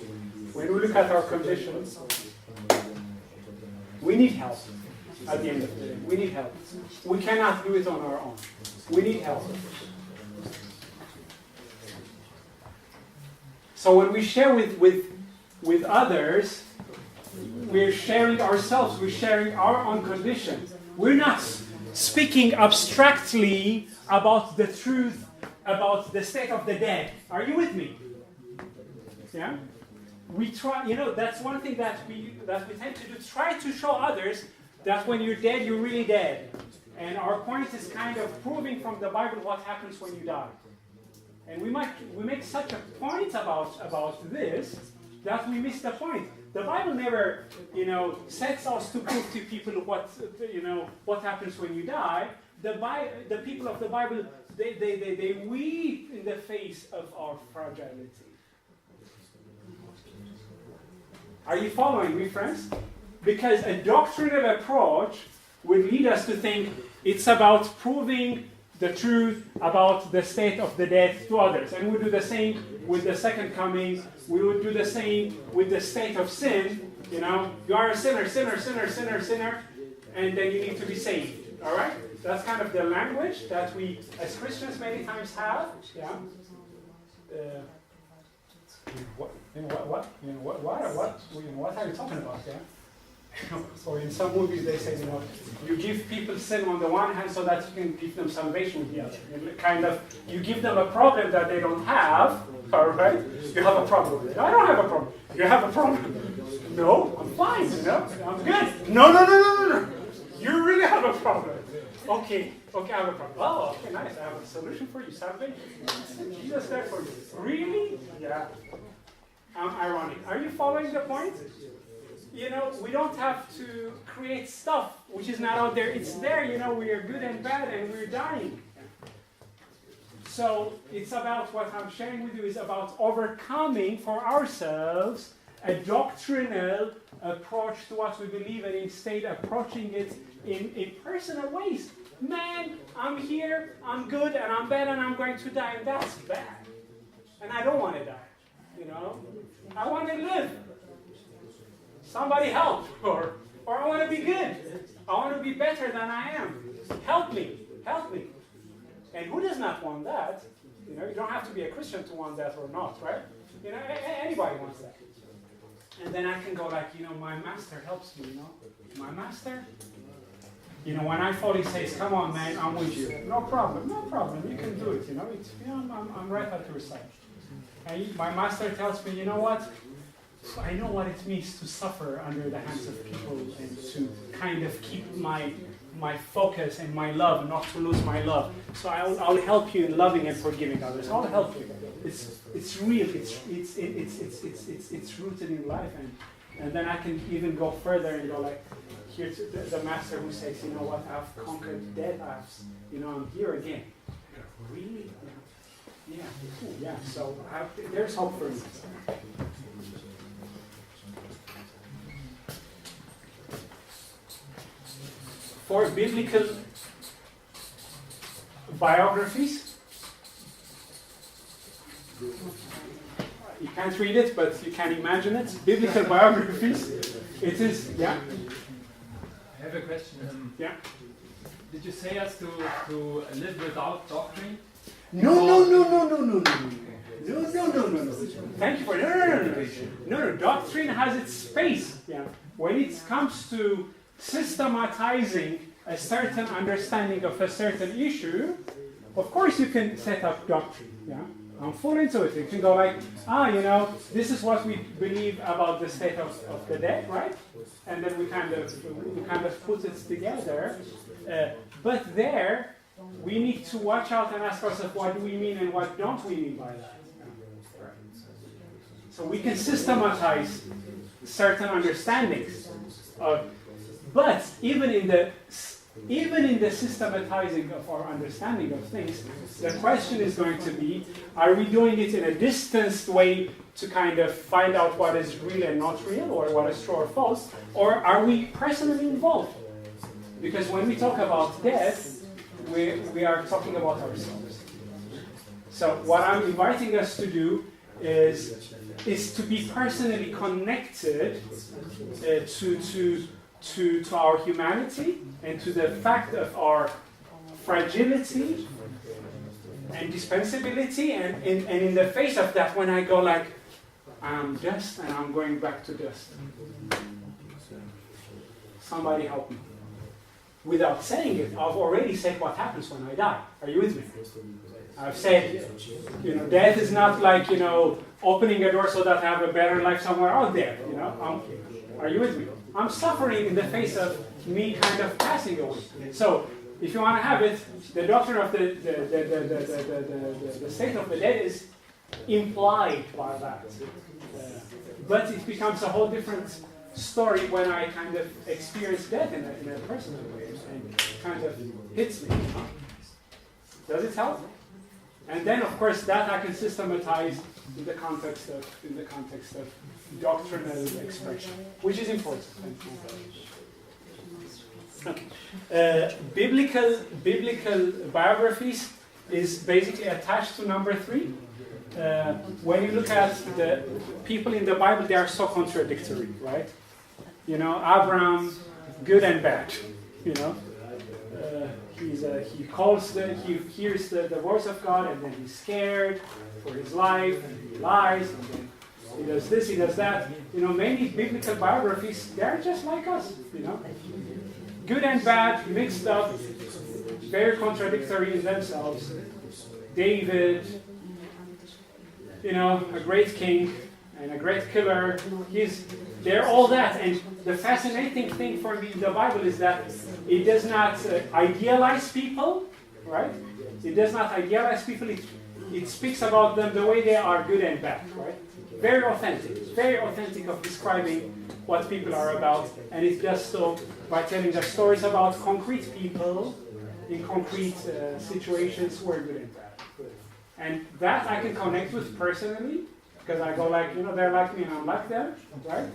When we look at our conditions, we need help at the end of the day. We need help. We cannot do it on our own. We need help. So when we share with others, we're sharing ourselves, we're sharing our own condition. We're not speaking abstractly about the truth, about the state of the dead. Are you with me? Yeah? We try, that's one thing that we tend to do. Try to show others that when you're dead, you're really dead. And our point is kind of proving from the Bible what happens when you die. And we make such a point about this that we miss the point. The Bible never, sets us to prove to people what happens when you die. The people of the Bible, they weep in the face of our fragility. Are you following me, friends? Because a doctrinal approach would lead us to think it's about proving the truth about the state of the dead to others. And we do the same with the second coming. We would do the same with the state of sin. You are a sinner, and then you need to be saved. All right? That's kind of the language that we, as Christians, many times have. Yeah. What are you talking about? Yeah. Or in some movies they say, you give people sin on the one hand so that you can give them salvation with the other. You give them a problem that they don't have, all right? You have a problem with it. I don't have a problem. You have a problem. No, I'm fine, I'm good. No. You really have a problem. Okay, I have a problem. Oh, okay, nice. I have a solution for you, salvation. Jesus died for you. Really? Yeah. Ironic. Are you following the point? We don't have to create stuff which is not out there. It's there, we are good and bad and we're dying. So it's about what I'm sharing with you is about overcoming for ourselves a doctrinal approach to what we believe and instead approaching it in personal ways. Man, I'm here, I'm good, and I'm bad, and I'm going to die, and that's bad. And I don't want to die, I want to live. Somebody help, or I want to be good. I want to be better than I am. Help me. And who does not want that? You don't have to be a Christian to want that or not, right? Anybody wants that. And then I can go like, my master helps me, My master? When I fall, he says, come on, man, I'm with you. No problem, you can do it, I'm right at your side. And my master tells me, you know what? I know what it means to suffer under the hands of people and to kind of keep my focus and my love, not to lose my love. So I'll help you in loving and forgiving others. I'll help you. It's real. It's rooted in life, and then I can even go further and go like, here's the master who says, you know what? I've conquered death. I'm here again. Really? Yeah. Cool. Yeah. So there's hope for me. For biblical biographies, you can't read it, but you can imagine it. Biblical biographies, it is, yeah. I have a question. Yeah. Did you say us to live without doctrine? No. Thank you for no. Doctrine has its space. Yeah. When it comes to systematizing a certain understanding of a certain issue, of course you can set up doctrine. Yeah. I'm full into it. You can go like, this is what we believe about the state of the dead, right? And then we kind of put it together. But there, we need to watch out and ask ourselves, what do we mean and what don't we mean by that? So we can systematize certain understandings but even in the systematizing of our understanding of things, the question is going to be, are we doing it in a distanced way to kind of find out what is real and not real, or what is true or false, or are we personally involved? Because when we talk about death, we are talking about ourselves. So what I'm inviting us to do is to be personally connected to our humanity and to the fact of our fragility and dispensability, and in the face of that, when I go like, I'm dust and I'm going back to dust. Somebody help me. Without saying it, I've already said what happens when I die. Are you with me? I've said, death is not like, opening a door so that I have a better life somewhere out there. Are you with me? I'm suffering in the face of me kind of passing away. So, if you want to have it, the doctrine of the state of the dead is implied by that. But it becomes a whole different story when I kind of experience death in a personal way, and it kind of hits me. Does it help? And then, of course, that I can systematize in the context of doctrinal expression, which is important. Biblical biographies is basically attached to number 3. When you look at the people in the Bible, they are so contradictory, right? Abraham, good and bad. He hears the voice of God, and then he's scared for his life, and he lies, and then he does this, he does that. Many biblical biographies, they're just like us. Good and bad, mixed up, very contradictory in themselves. David, a great king and a great killer. They're all that. And the fascinating thing for me in the Bible is that it does not idealize people, right? It does not idealize people. It speaks about them the way they are, good and bad, right? Very authentic of describing what people are about. And it does so by telling the stories about concrete people in concrete situations who are good and bad. And that I can connect with personally, because I go like, they're like me and I'm like them, right?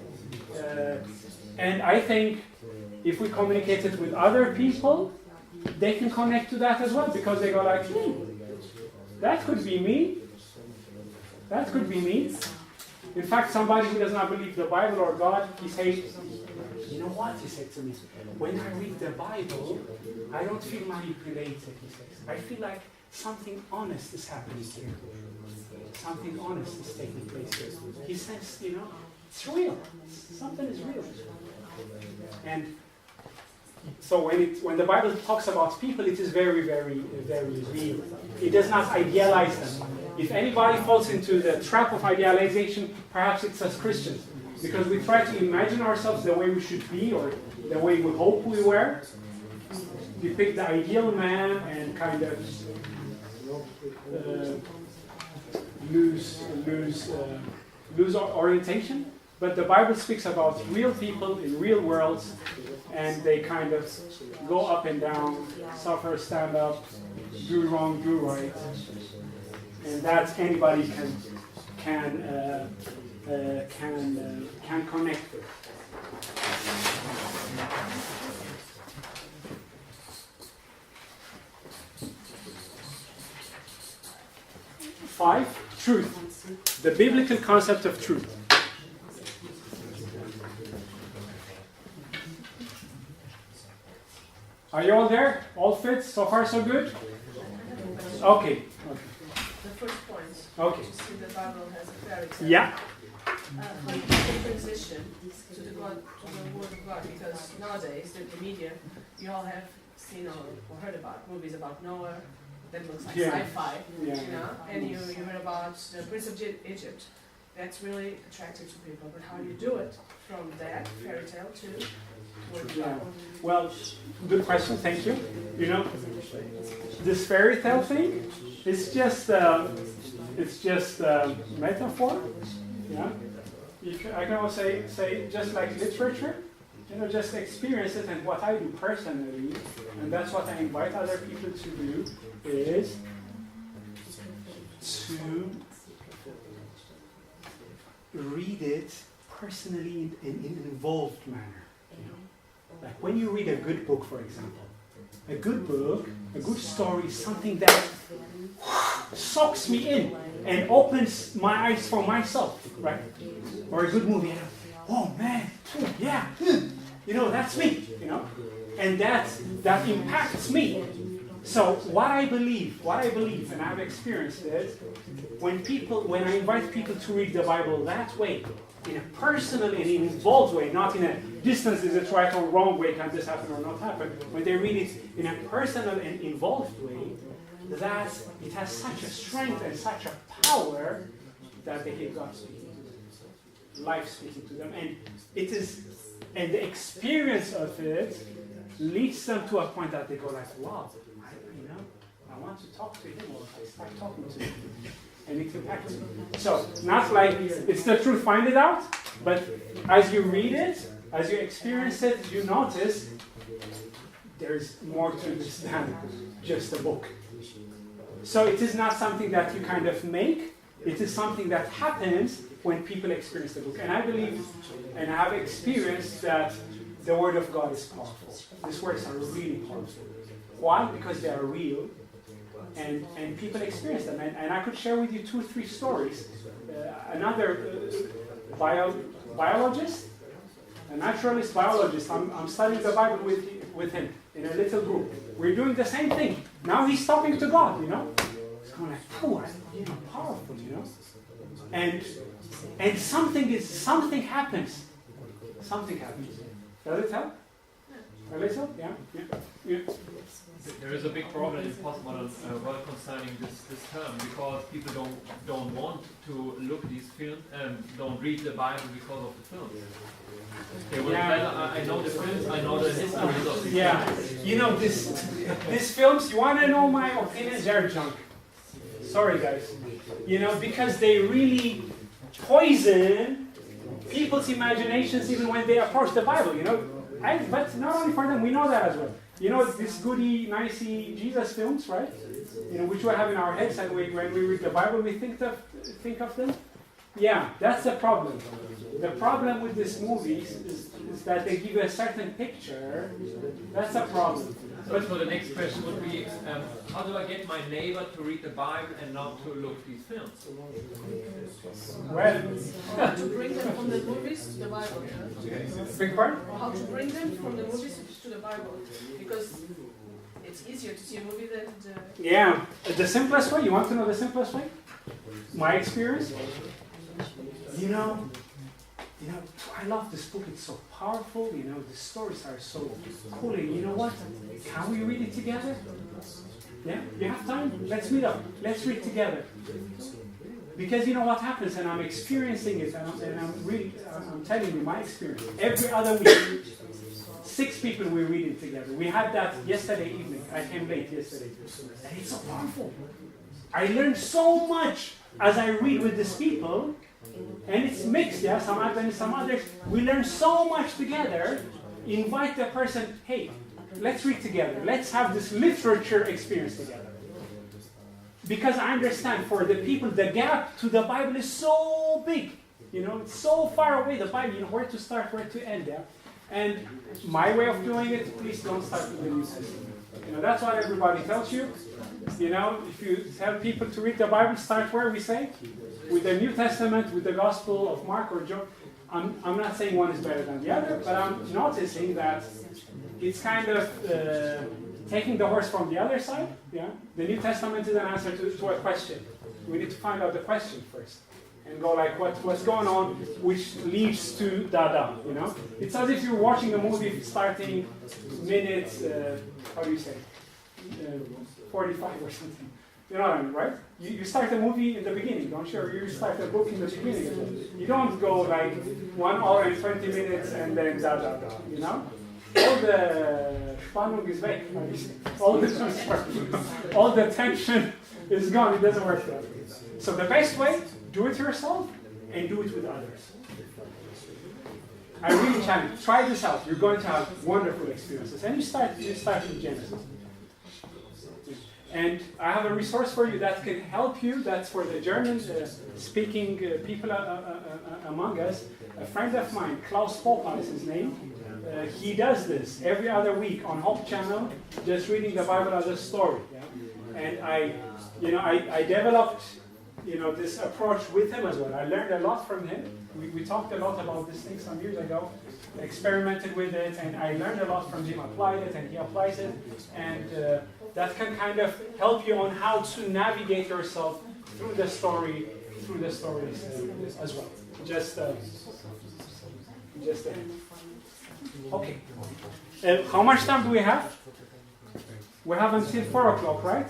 And I think if we communicate it with other people, they can connect to that as well, because they go like, that could be me. That could be me. In fact, somebody who does not believe the Bible or God, he said, you know what, he said to me, when I read the Bible, I don't feel manipulated, he says. I feel like something honest is happening here. Something honest is taking place here. He says, it's real. Something is real. And so when the Bible talks about people, it is very, very, very real. It does not idealize them. If anybody falls into the trap of idealization, perhaps it's us Christians. Because we try to imagine ourselves the way we should be, or the way we hope we were. Depict the ideal man and kind of lose our orientation. But the Bible speaks about real people in real worlds, and they kind of go up and down, suffer, stand up, do wrong, do right, and that anybody can connect with. Five, truth. The biblical concept of truth. Are you all there? All fit? So far, so good? Okay. The first point. Okay. To see the Bible has a fairy tale. Yeah. How you can transition to the Word of God, because nowadays the media, you all have seen or heard about movies about Noah, that looks like Yeah. sci-fi, Yeah. you know, and you read about the Prince of Egypt. That's really attractive to people, but how do you do it from that fairy tale to what the Yeah. Bible? Well, good question. Thank you. You know, this fairy tale thing, it's just metaphor. Yeah. I can also say just like literature. You know, just experience it, and what I do personally, and that's what I invite other people to do, is to read it personally in an involved manner. You know? Like when you read a good book, for example. A good book, a good story, is something that soaks me in and opens my eyes for myself, right? Or a good movie, oh man, yeah, you know, that's me, you know, and that impacts me. So what I believe, and I've experienced it, when I invite people to read the Bible that way, in a personal and involved way, not in a distance, is it right or wrong way, can this happen or not happen, when they read it in a personal and involved way, that it has such a strength and such a power that they hear God speaking to them, life speaking to them, and the experience of it leads them to a point that they go like, wow, I want to talk to him, or I start talking to him, and it impacts me. So, not like it's the truth, find it out, but as you read it, as you experience it, you notice there's more to this than just a book. So it is not something that you kind of make, it is something that happens when people experience the book. And I believe, and I have experienced that the Word of God is powerful. These words are really powerful. Why? Because they are real, and people experience them. And I could share with you 2 or 3 stories. Another biologist, a naturalist biologist, I'm studying the Bible with him in a little group. We're doing the same thing. Now he's talking to God, you know. He's going like, oh, powerful, you know. And something happens. Something happens. Does it help? A little? Yeah. There is a big problem in postmodern world concerning this term, because people don't want to look at these films and don't read the Bible because of the films. They will I know the films, I know the history of the films. Yeah, you know, these films, you want to know my opinion? They're junk. Sorry, guys. You know, because they really poison people's imaginations even when they approach the Bible, you know. But not only for them, we know that as well. You know, these goody, nicey Jesus films, right? You know, which we have in our heads, and when we read the Bible, we think of them. Yeah, that's the problem. The problem with these movies is that they give you a certain picture. That's a problem. But so the next question would be, how do I get my neighbor to read the Bible and not to look these films? Well, How to bring them from the movies to the Bible. big part? How to bring them from the movies to the Bible. Because it's easier to see a movie than the... Yeah, the simplest way. You want to know the simplest way? My experience. You know, I love this book. It's so powerful. You know, the stories are so cool. And you know what? Can we read it together? Yeah, you have time? Let's meet up. Let's read together. Because you know what happens, and I'm experiencing it, and I'm telling you my experience. Every other week, 6 people we're reading together. We had that yesterday evening. I came late yesterday. And it's so powerful. I learned so much as I read with these people. And it's mixed, yeah, some Adventists, some others. We learn so much together. Invite the person, hey, let's read together. Let's have this literature experience together. Because I understand for the people, the gap to the Bible is so big. You know, it's so far away, the Bible, you know, where to start, where to end, yeah? And my way of doing it, please don't start with the New Testament. You know, that's what everybody tells you. You know, if you tell people to read the Bible, start where we say? With the New Testament, with the Gospel of Mark or John. I'm not saying one is better than the other, but I'm noticing that it's kind of taking the horse from the other side. Yeah, the New Testament is an answer to a question. We need to find out the question first and go like, what's going on, which leads to da. You know, it's as if you're watching a movie starting minute. How do you say? 45 or something. You know what I mean, right? You start a movie in the beginning, don't you? Or you start a book in the beginning. You don't go like 1 hour and 20 minutes and then da da da, you know? All the Spannung is weg. All the tension is gone. It doesn't work that way. So the best way, do it yourself and do it with others. I really challenge you. Try this out. You're going to have wonderful experiences. And you start with Genesis. And I have a resource for you that can help you. That's for the German-speaking people among us. A friend of mine, Klaus Popper is his name. He does this every other week on Hope Channel, just reading the Bible as a story. Yeah? And I developed, this approach with him as well. I learned a lot from him. We talked a lot about this thing some years ago, experimented with it, and I learned a lot from him, applied it, and he applies it. And that can kind of help you on how to navigate yourself through the stories as well. Okay. How much time do we have? We have until 4 o'clock, right?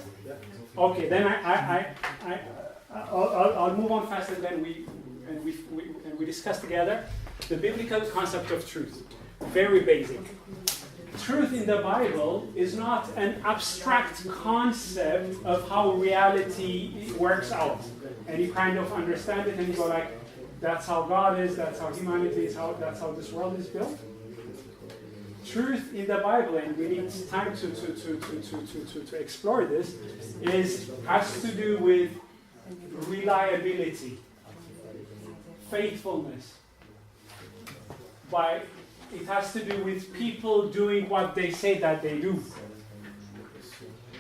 Okay. Then I'll move on fast, and then we discuss together the biblical concept of truth. Very basic. Truth in the Bible is not an abstract concept of how reality works out. And you kind of understand it and you go like, that's how God is, that's how humanity is, that's how this world is built. Truth in the Bible, and we need time to explore this, has to do with reliability, faithfulness. It has to do with people doing what they say that they do.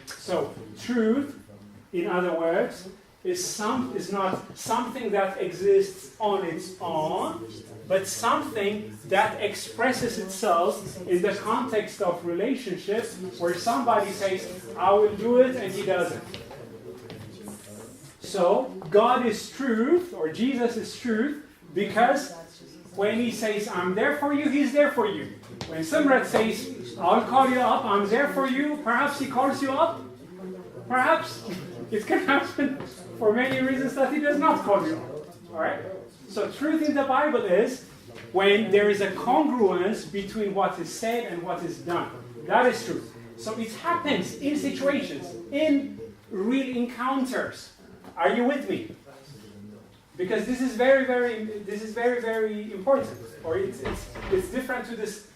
So, truth, in other words, is not something that exists on its own, but something that expresses itself in the context of relationships where somebody says, I will do it, and he doesn't. So, God is truth, or Jesus is truth, because when he says, I'm there for you, he's there for you. When Simret says, I'll call you up, I'm there for you, perhaps he calls you up. Perhaps it can happen for many reasons that he does not call you up. Alright? So truth in the Bible is when there is a congruence between what is said and what is done. That is truth. So it happens in situations, in real encounters. Are you with me? Because this is very, very important. Or it's different to this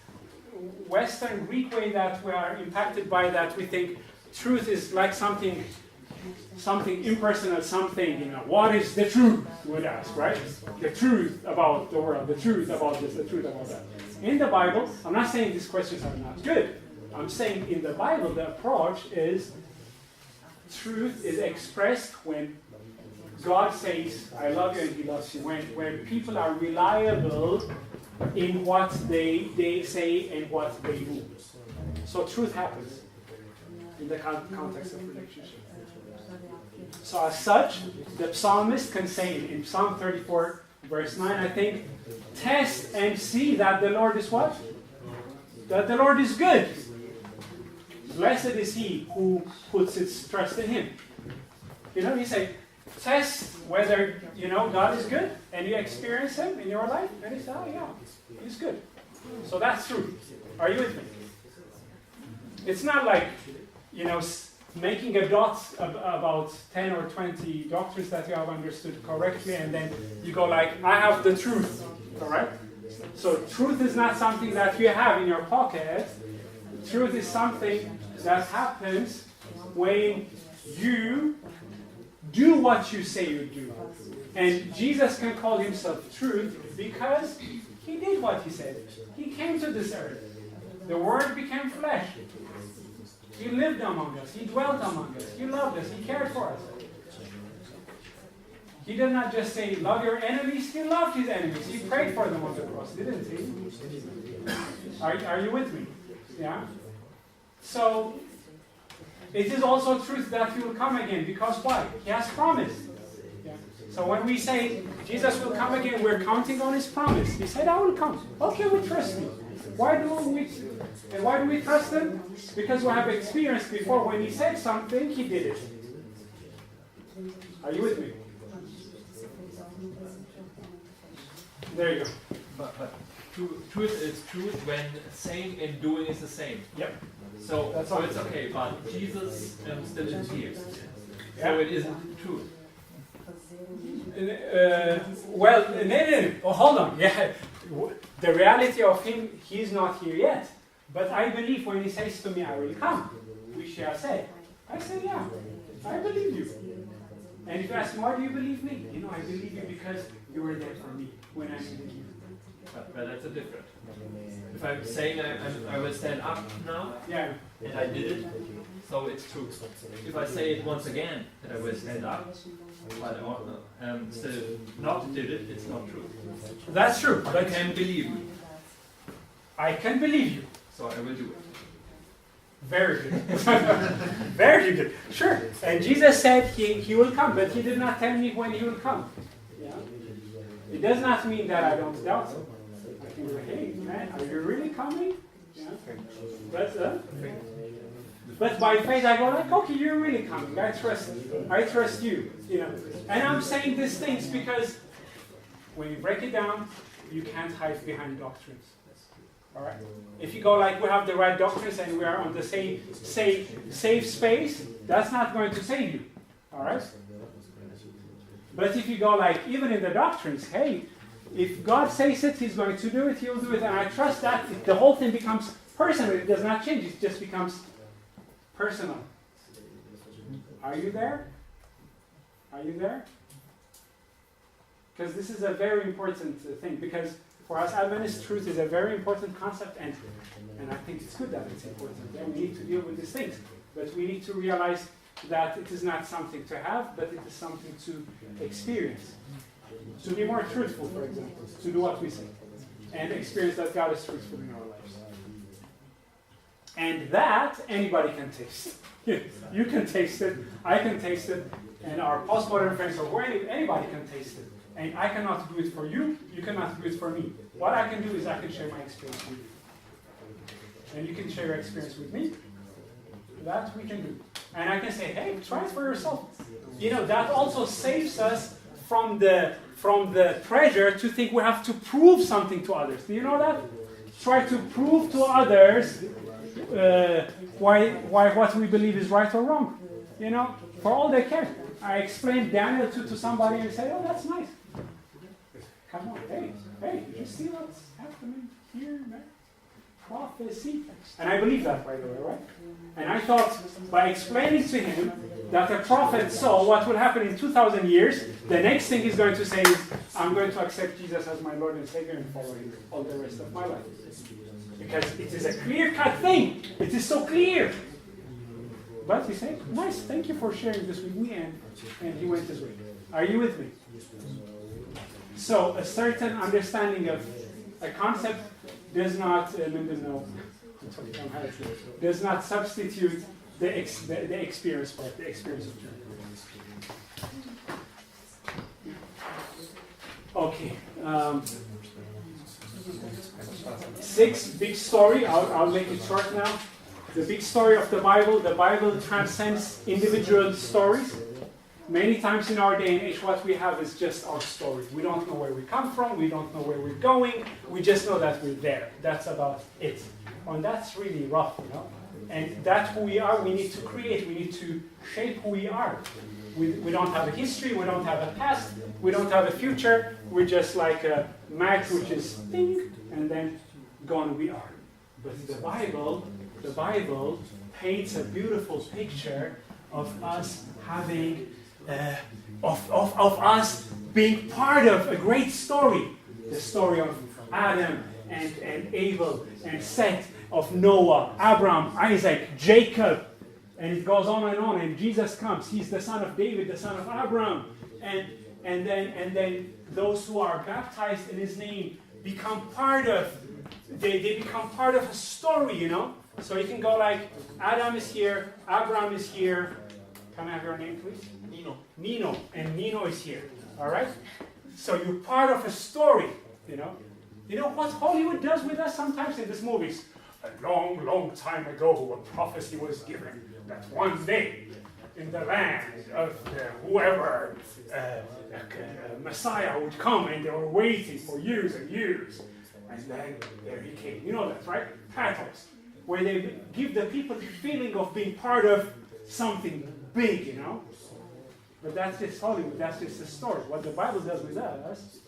Western Greek way that we are impacted by, that we think truth is like something impersonal, something, what is the truth, we would ask, right? The truth about the world, the truth about this, the truth about that. In the Bible, I'm not saying these questions are not good. I'm saying in the Bible, the approach is truth is expressed when God says, I love you, and he loves you. When people are reliable in what they say and what they do. So truth happens in the context of relationship. So as such, the psalmist can say in Psalm 34, verse 9, I think, test and see that the Lord is what? That the Lord is good. Blessed is he who puts his trust in him. You say, test whether, God is good, and you experience him in your life, and you say, oh yeah, he's good. So that's true. Are you with me? It's not like, making a dot about 10 or 20 doctrines that you have understood correctly, and then you go like, I have the truth, correct? So truth is not something that you have in your pocket. Truth is something that happens when you do what you say you do. And Jesus can call himself truth because he did what he said. He came to this earth. The Word became flesh. He lived among us. He dwelt among us. He loved us. He cared for us. He did not just say, love your enemies. He loved his enemies. He prayed for them on the cross, didn't he? Are you with me? Yeah? So, it is also truth that he will come again. Because why? He has promised. Yeah. So when we say, Jesus will come again, we're counting on his promise. He said, I will come. Okay, we trust you. Why do we trust him? Because we have experienced before when he said something, he did it. Are you with me? There you go. But truth is truth when saying and doing is the same. Yep. So That's so all. it's okay, but Jesus still is here. Yeah. So it isn't truth. Well, no. Oh, hold on. Yeah. The reality of him, he's not here yet. But I believe when he says to me, I will come, which I say, yeah, I believe you. And if you ask me, why do you believe me? I believe you because you were there for me when I needed you. But that's a different. If I'm saying I will stand up now, Yeah. and I did it, so it's true. If I say it once again that I will stand up, but still not did it, it's not true. That's true. But I can believe you, I can believe you. so I will do it. Very good. Very good. Sure. And Jesus said he will come, but he did not tell me when he will come. Yeah. It does not mean that I don't doubt him. I can say, hey, man, are you really coming? Yeah. But by faith I go like, okay, you're really coming. I trust you. And I'm saying these things because when you break it down, you can't hide behind doctrines. All right. If you go like we have the right doctrines and we are on the safe space, that's not going to save you. All right. But if you go like even in the doctrines, hey, if God says it, He's going to do it. He'll do it, and I trust that. The whole thing becomes personal. It does not change. It just becomes personal. Are you there? Are you there? Because this is a very important thing. Because for us Adventists, truth is a very important concept, and I think it's good that it's important. And we need to deal with these things. But we need to realize that it is not something to have, but it is something to experience. To be more truthful, for example, to do what we say, and experience that God is truthful in our lives. And that anybody can taste. You can taste it, I can taste it, and our postmodern friends or anybody can taste it. And I cannot do it for you, you cannot do it for me. What I can do is I can share my experience with you. And you can share your experience with me. That we can do. And I can say, hey, try it for yourself. That also saves us from the pressure to think we have to prove something to others. Do you know that? Try to prove to others why what we believe is right or wrong. For all they care. I explained Daniel to somebody and say, oh, that's nice. Come on, hey, did you see what's happening here, man? Prophecy. And I believe that, by the way, right? And I thought, by explaining to him that a prophet saw what will happen in 2,000 years, the next thing he's going to say is, I'm going to accept Jesus as my Lord and Savior and follow him all the rest of my life. Because it is a clear-cut thing. It is so clear. But he said, nice, thank you for sharing this with me, and he went his way. Are you with me? So a certain understanding of a concept does not substitute the experience part, the experience of journey. Okay. 6 big story. I'll make it short now. The big story of the Bible. The Bible transcends individual stories. Many times in our day and age, what we have is just our story. We don't know where we come from. We don't know where we're going. We just know that we're there. That's about it. And that's really rough, And that's who we are. We need to create. We need to shape who we are. We don't have a history. We don't have a past. We don't have a future. We're just like a match, which is ding, and then gone we are. But the Bible paints a beautiful picture of us having, of us being part of a great story. The story of Adam and Abel and Seth, of Noah, Abraham, Isaac, Jacob, and it goes on, and Jesus comes. He's the son of David, the son of Abraham, and then those who are baptized in his name become part of. They become part of a story, So you can go like, Adam is here, Abraham is here. Can I have your name, please? Nino, and Nino is here. All right. So you're part of a story, You know what Hollywood does with us sometimes in these movies? A long, long time ago, a prophecy was given that one day in the land of whoever Messiah would come, and they were waiting for years and years. And then there he came. You know that, right? Pathos, where they give the people the feeling of being part of something big, you know? But that's just Hollywood, that's just a story. What the Bible does with us,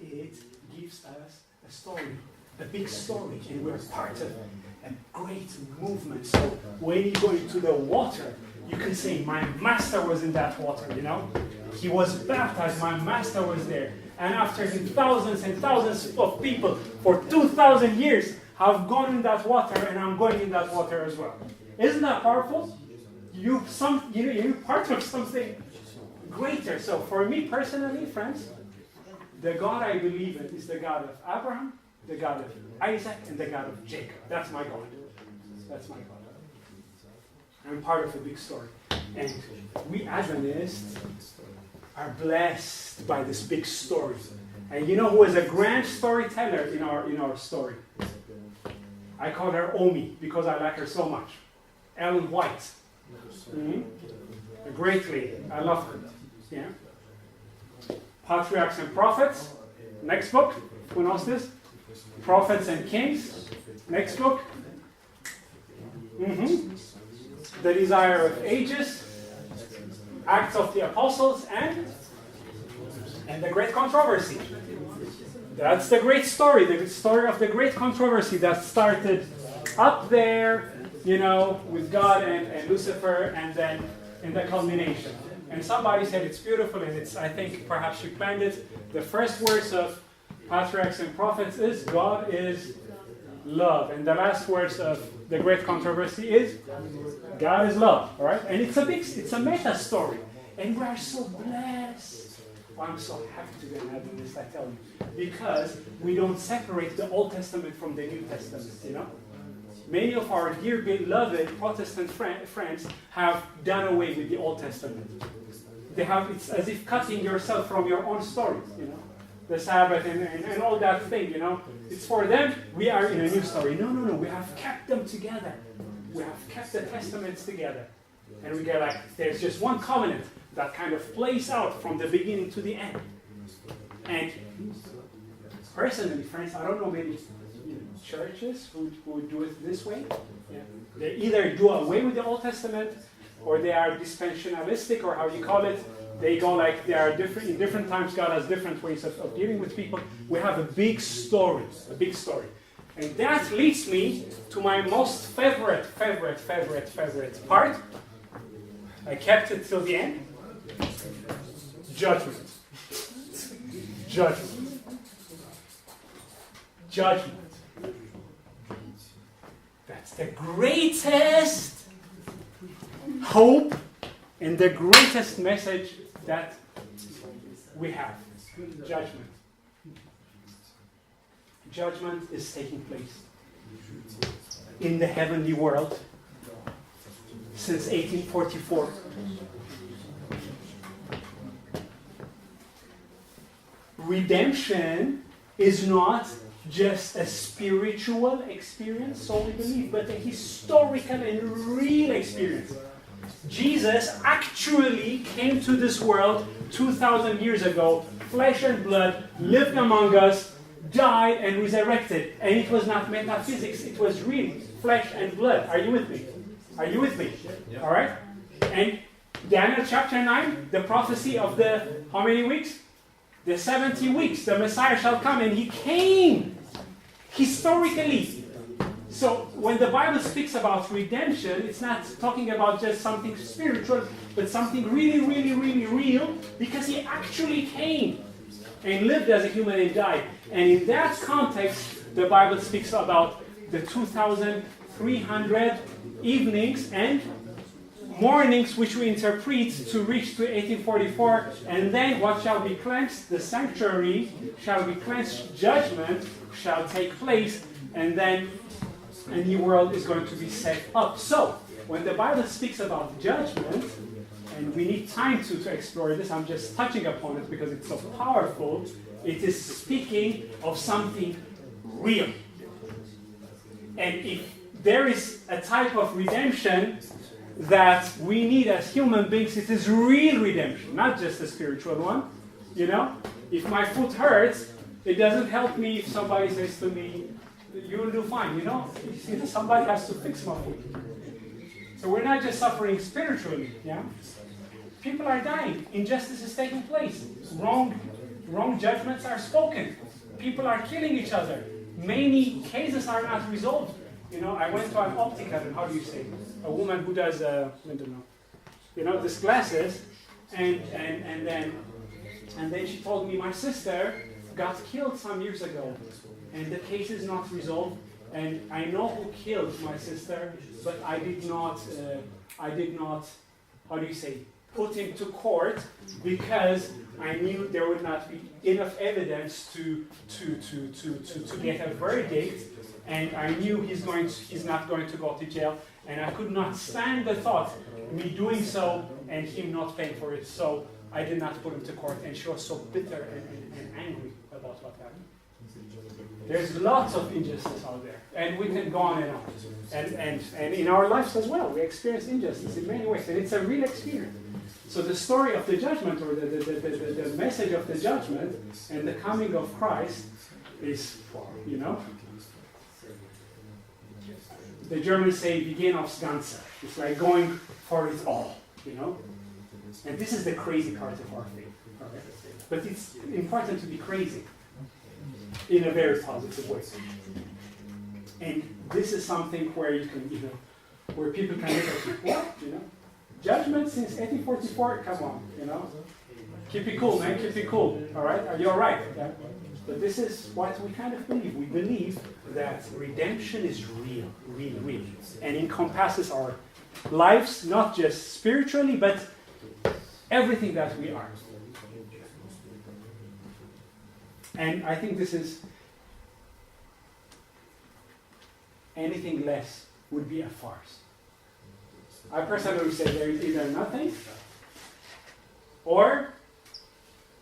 it gives us a story, a big story, and we're part of a great movement. So when you go into the water, you can say, my master was in that water, you know? He was baptized, my master was there. And after him, thousands and thousands of people for 2,000 years have gone in that water, and I'm going in that water as well. Isn't that powerful? You're part of something greater. So for me personally, friends, the God I believe in is the God of Abraham, the God of Isaac, and the God of Jacob. That's my God. That's my God. I'm part of a big story. And we Adventists are blessed by this big story. And you know who is a grand storyteller in our story? I call her Omi because I like her so much. Ellen White. A great lady. I love her. Yeah. Patriarchs and Prophets. Next book. Who knows this? Prophets and Kings. Next book. The Desire of Ages. Acts of the Apostles, and the Great Controversy. That's the great story, the story of the great controversy that started up there, you know, with God and Lucifer, and then in the culmination. And somebody said it's beautiful, and it's, I think, perhaps you planned it. The first words of Patriarchs and Prophets is, God is love. And the last words of the great controversy is, God is love. All right? And it's a meta story. And we are so blessed. Well, I'm so happy to be an Adventist, I tell you. Because we don't separate the Old Testament from the New Testament, you know? Many of our dear beloved Protestant friends have done away with the Old Testament. It's as if cutting yourself from your own stories, you know? The Sabbath and all that thing, you know? It's for them, we are in a new story. No, we have kept them together. We have kept the Testaments together. And we get like, there's just one covenant that kind of plays out from the beginning to the end. And personally, friends, I don't know many churches who do it this way. Yeah. They either do away with the Old Testament, or they are dispensationalistic, or how you call it. They go like they are different. In different times, God has different ways of dealing with people. We have a big story, and that leads me to my most favorite part. I kept it till the end. Judgment. That's the greatest hope and the greatest message that we have. Judgment. Judgment is taking place in the heavenly world since 1844. Redemption is not just a spiritual experience, so we believe, but a historical and real experience. Jesus actually came to this world 2,000 years ago, flesh and blood, lived among us, died and resurrected. And it was not metaphysics, it was real flesh and blood. Are you with me? Yeah. All right? And Daniel chapter 9, the prophecy of the, how many weeks? The 70 weeks, the Messiah shall come, and he came historically. So when the Bible speaks about redemption, it's not talking about just something spiritual, but something really, really, really real, because he actually came and lived as a human and died. And in that context, the Bible speaks about the 2,300 evenings and mornings which we interpret to reach to 1844, and then what shall be cleansed? The sanctuary shall be cleansed, judgment shall take place, and then a new world is going to be set up. So, when the Bible speaks about judgment, and we need time to explore this, I'm just touching upon it because it's so powerful, It is speaking of something real. And if there is a type of redemption that we need as human beings, it is real redemption, not just a spiritual one. You know, if my foot hurts, it doesn't help me if somebody says to me, you will do fine, you know? Somebody has to fix my foot. So we're not just suffering spiritually, yeah? People are dying. Injustice is taking place. Wrong judgments are spoken. People are killing each other. Many cases are not resolved. You know, I went to an optical, and how do you say? A woman who does, I don't know, you know, these glasses, and then she told me my sister got killed some years ago, and the case is not resolved, and I know who killed my sister, but I did not, how do you say, put him to court because I knew there would not be enough evidence to get a verdict, and I knew he's not going to go to jail, and I could not stand the thought me doing so and him not paying for it. So I did not put him to court, and she was so bitter and angry about what happened. There's lots of injustice out there, and we can go on and on. And in our lives as well, we experience injustice in many ways, and it's a real experience. So the story of the judgment, or the message of the judgment and the coming of Christ is, you know, the Germans say Beginn aufs Ganze. It's like going for it all, you know. And this is the crazy part of our faith. Okay? But it's important to be crazy in a very positive way. And this is something where you can, you know, where people can look at you, what, you know? Judgment since 1844, come on, you know? Keep it cool, man, keep it cool, all right? Are you all right? Okay? But this is what we kind of believe. We believe that redemption is real, and encompasses our lives, not just spiritually, but everything that we are. And I think this is, anything less would be a farce. I personally say there is either nothing or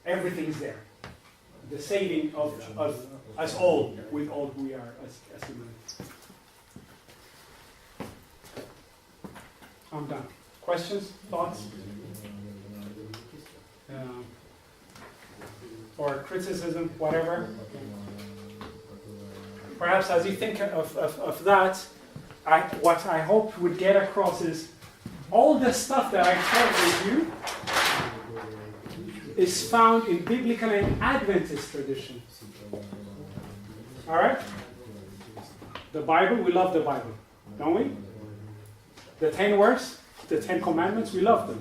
everything is there. The saving of us all with all who we are as human. I'm done. Questions? Thoughts? Or criticism, whatever? Perhaps as you think of that, what I hope would get across is all the stuff that I shared with you is found in biblical and Adventist tradition. All right? The Bible, we love the Bible, don't we? The 10 words, the 10 commandments, we love them,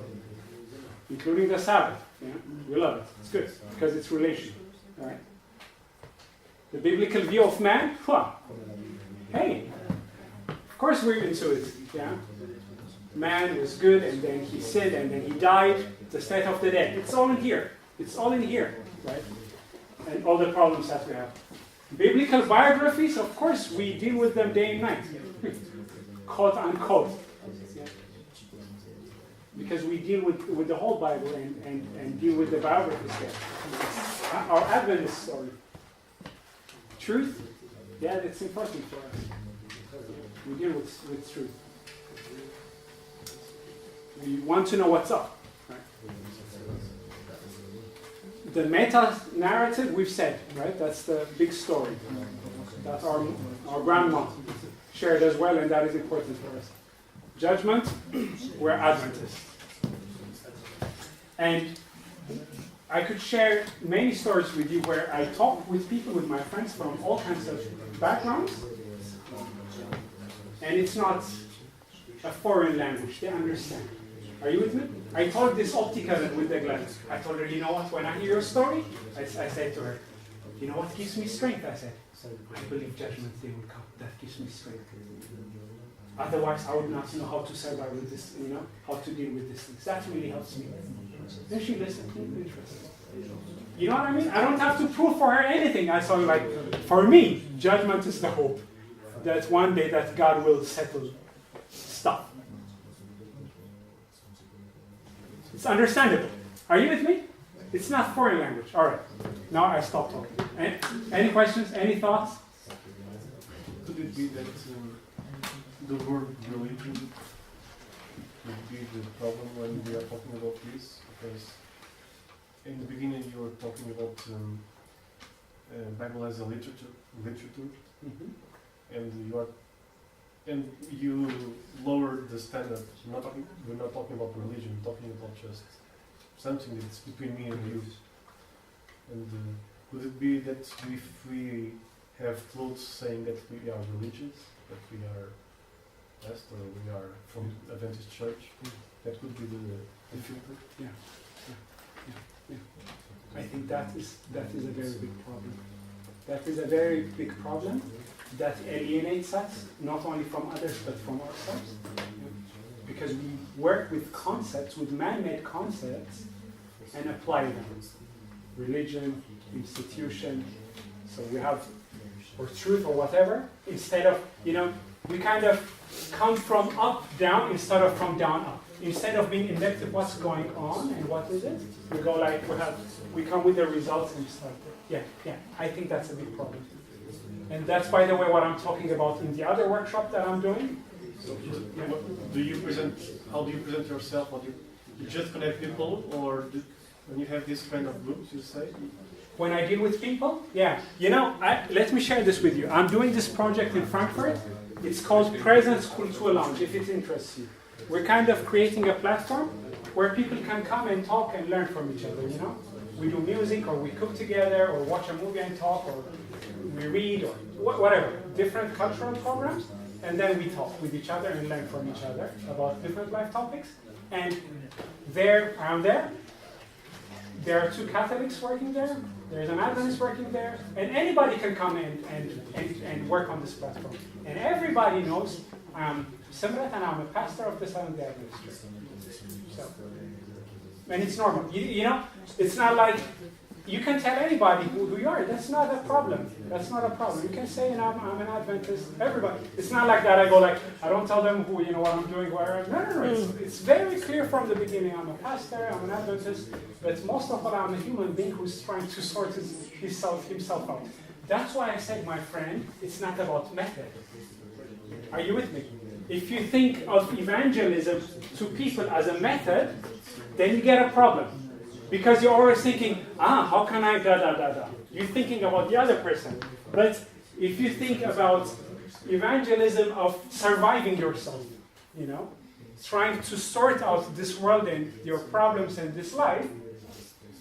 including the Sabbath. Yeah? We love it. It's good because it's relational. All right? The biblical view of man, hey, of course we're into it. Yeah? Man was good, and then he sinned, and then he died. The state of the dead. It's all in here. It's all in here, right? And all the problems that we have. Biblical biographies, of course, we deal with them day and night, quote unquote, because we deal with the whole Bible and deal with the biographies there. Our Adventist story. Truth, yeah, that's important for us. We deal with truth. We want to know what's up. Right? The meta-narrative, we've said, right? That's the big story. That's our grandma shared as well, and that is important for us. Judgment, we're Adventists. And I could share many stories with you where I talk with people, with my friends from all kinds of backgrounds, and it's not a foreign language. They understand. Are you with me? I told this optical with the glasses. I told her, you know what, when I hear your story, I said to her, you know what gives me strength? I said, I believe judgment day will come. That gives me strength. Otherwise, I would not know how to survive with this, you know, how to deal with these things. That really helps me. Then she listened, interested. You know what I mean? I don't have to prove for her anything. I saw like, for me, judgment is the hope that one day that God will settle stuff. It's understandable. Are you with me? It's not foreign language. All right. Now I stop talking. Any questions? Any thoughts? Could it be that the word religion would be the problem when we are talking about this? Because in the beginning you were talking about Bible as a literature, and you lowered the standard. We're not talking about religion. We're talking about just something that's between me and you. And could it be that if we have clothes saying that we are religious, that we are blessed, or we are from Adventist Church, that could be the filter? Yeah. I think that is a very big problem. That is a very big problem that alienates us, not only from others, but from ourselves. Because we work with concepts, with man-made concepts, and apply them. Religion, institution, so we have, or truth, or whatever, instead of, we kind of come from up, down, instead of from down, up. Instead of being in depth with what's going on and what is it, we go like, we come with the results and start there. Yeah, I think that's a big problem. And that's, by the way, what I'm talking about in the other workshop that I'm doing. How do you present yourself? You just connect people, or when you have this kind of groups, you say? When I deal with people, yeah. Let me share this with you. I'm doing this project in Frankfurt. It's called Presence Kultur Lounge, if it interests you. We're kind of creating a platform where people can come and talk and learn from each other, We do music, or we cook together, or watch a movie and talk, or we read, or whatever. Different cultural programs. And then we talk with each other and learn from each other about different life topics. And there are 2 Catholics working there. There's an Adventist working there. And anybody can come in and work on this platform. And everybody knows I'm Simret and I'm a pastor of the Seventh-day Adventist Church. So, and it's normal. It's not like you can tell anybody who you are. That's not a problem. That's not a problem. You can say, I'm an Adventist. Everybody. It's not like that. I go like, I don't tell them what I'm doing, where I'm. No. It's very clear from the beginning. I'm a pastor. I'm an Adventist. But most of all, I'm a human being who's trying to sort himself out. That's why I said, my friend, it's not about method. Are you with me? If you think of evangelism to people as a method, then you get a problem. Because you're always thinking, how can I da. You're thinking about the other person. But if you think about evangelism of surviving yourself, trying to sort out this world and your problems in this life,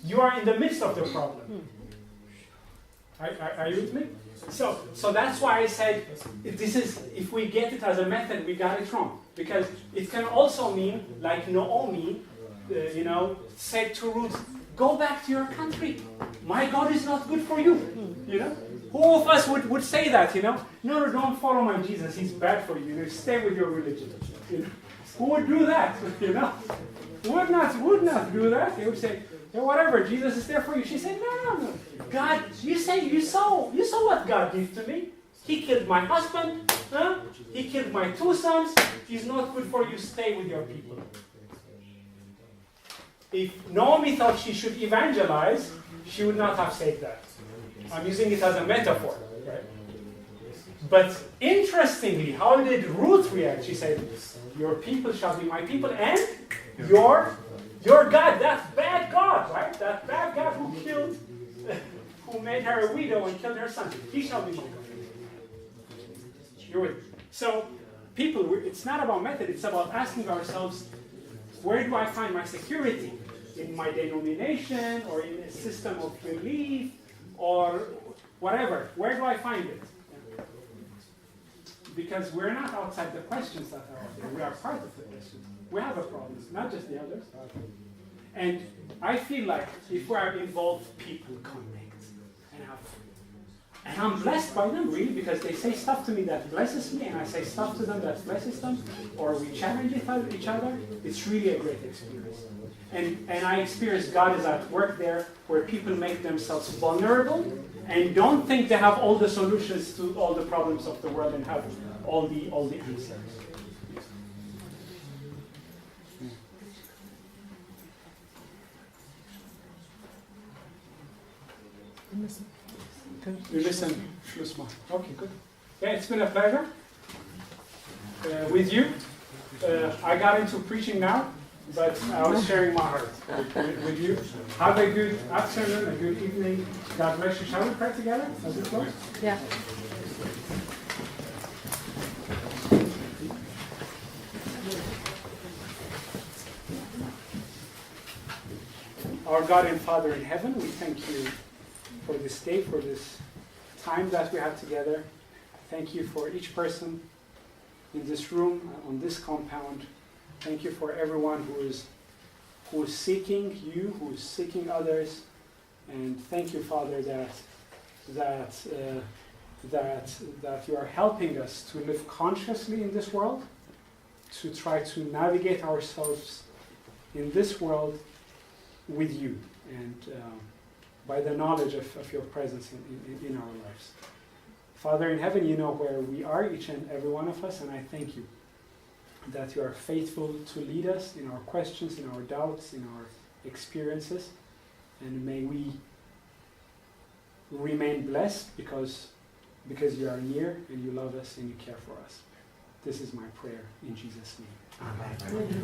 you are in the midst of the problem. Are you with me? So that's why I said, if we get it as a method, we got it wrong. Because it can also mean, like Naomi, said to Ruth, go back to your country. My God is not good for you. Who of us would say that? No, don't follow my Jesus. He's bad for you. Stay with your religion. Who would do that? Would not do that. They would say, whatever. Jesus is there for you. She said, no. God, you saw what God did to me. He killed my husband. He killed my 2 sons. He's not good for you. Stay with your people. If Naomi thought she should evangelize, she would not have said that. I'm using it as a metaphor, right? But interestingly, how did Ruth react? She said, your people shall be my people, and your God, that bad God, right? That bad God who made her a widow and killed her son, he shall be my God. You're with me. So, people, it's not about method, it's about asking ourselves, where do I find my security? In my denomination, or in a system of belief, or whatever. Where do I find it? Because we're not outside the questions that are out there. We are part of the questions. We have a problem, not just the others. And I feel like if we are involved, people connect. And I'm blessed by them, really, because they say stuff to me that blesses me, and I say stuff to them that blesses them, or we challenge each other. It's really a great experience. And I experience God is at work there, where people make themselves vulnerable and don't think they have all the solutions to all the problems of the world and have all the answers. You listen, Schluss machen. Okay, good. Yeah, it's been a pleasure with you. I got into preaching now, but I was sharing my heart with you. Have a good afternoon, a good evening. God bless you. Shall we pray together as we close? Yeah. Our God and Father in heaven, we thank you for this day, for this time that we have together. Thank you for each person in this room, on this compound. Thank you for everyone who is seeking you, who is seeking others. And thank you, Father, that you are helping us to live consciously in this world, to try to navigate ourselves in this world with you, and by the knowledge of your presence in our lives. Father in heaven, you know where we are, each and every one of us, and I thank you that you are faithful to lead us in our questions, in our doubts, in our experiences, and may we remain blessed because you are near and you love us and you care for us. This is my prayer in Jesus' name. Amen.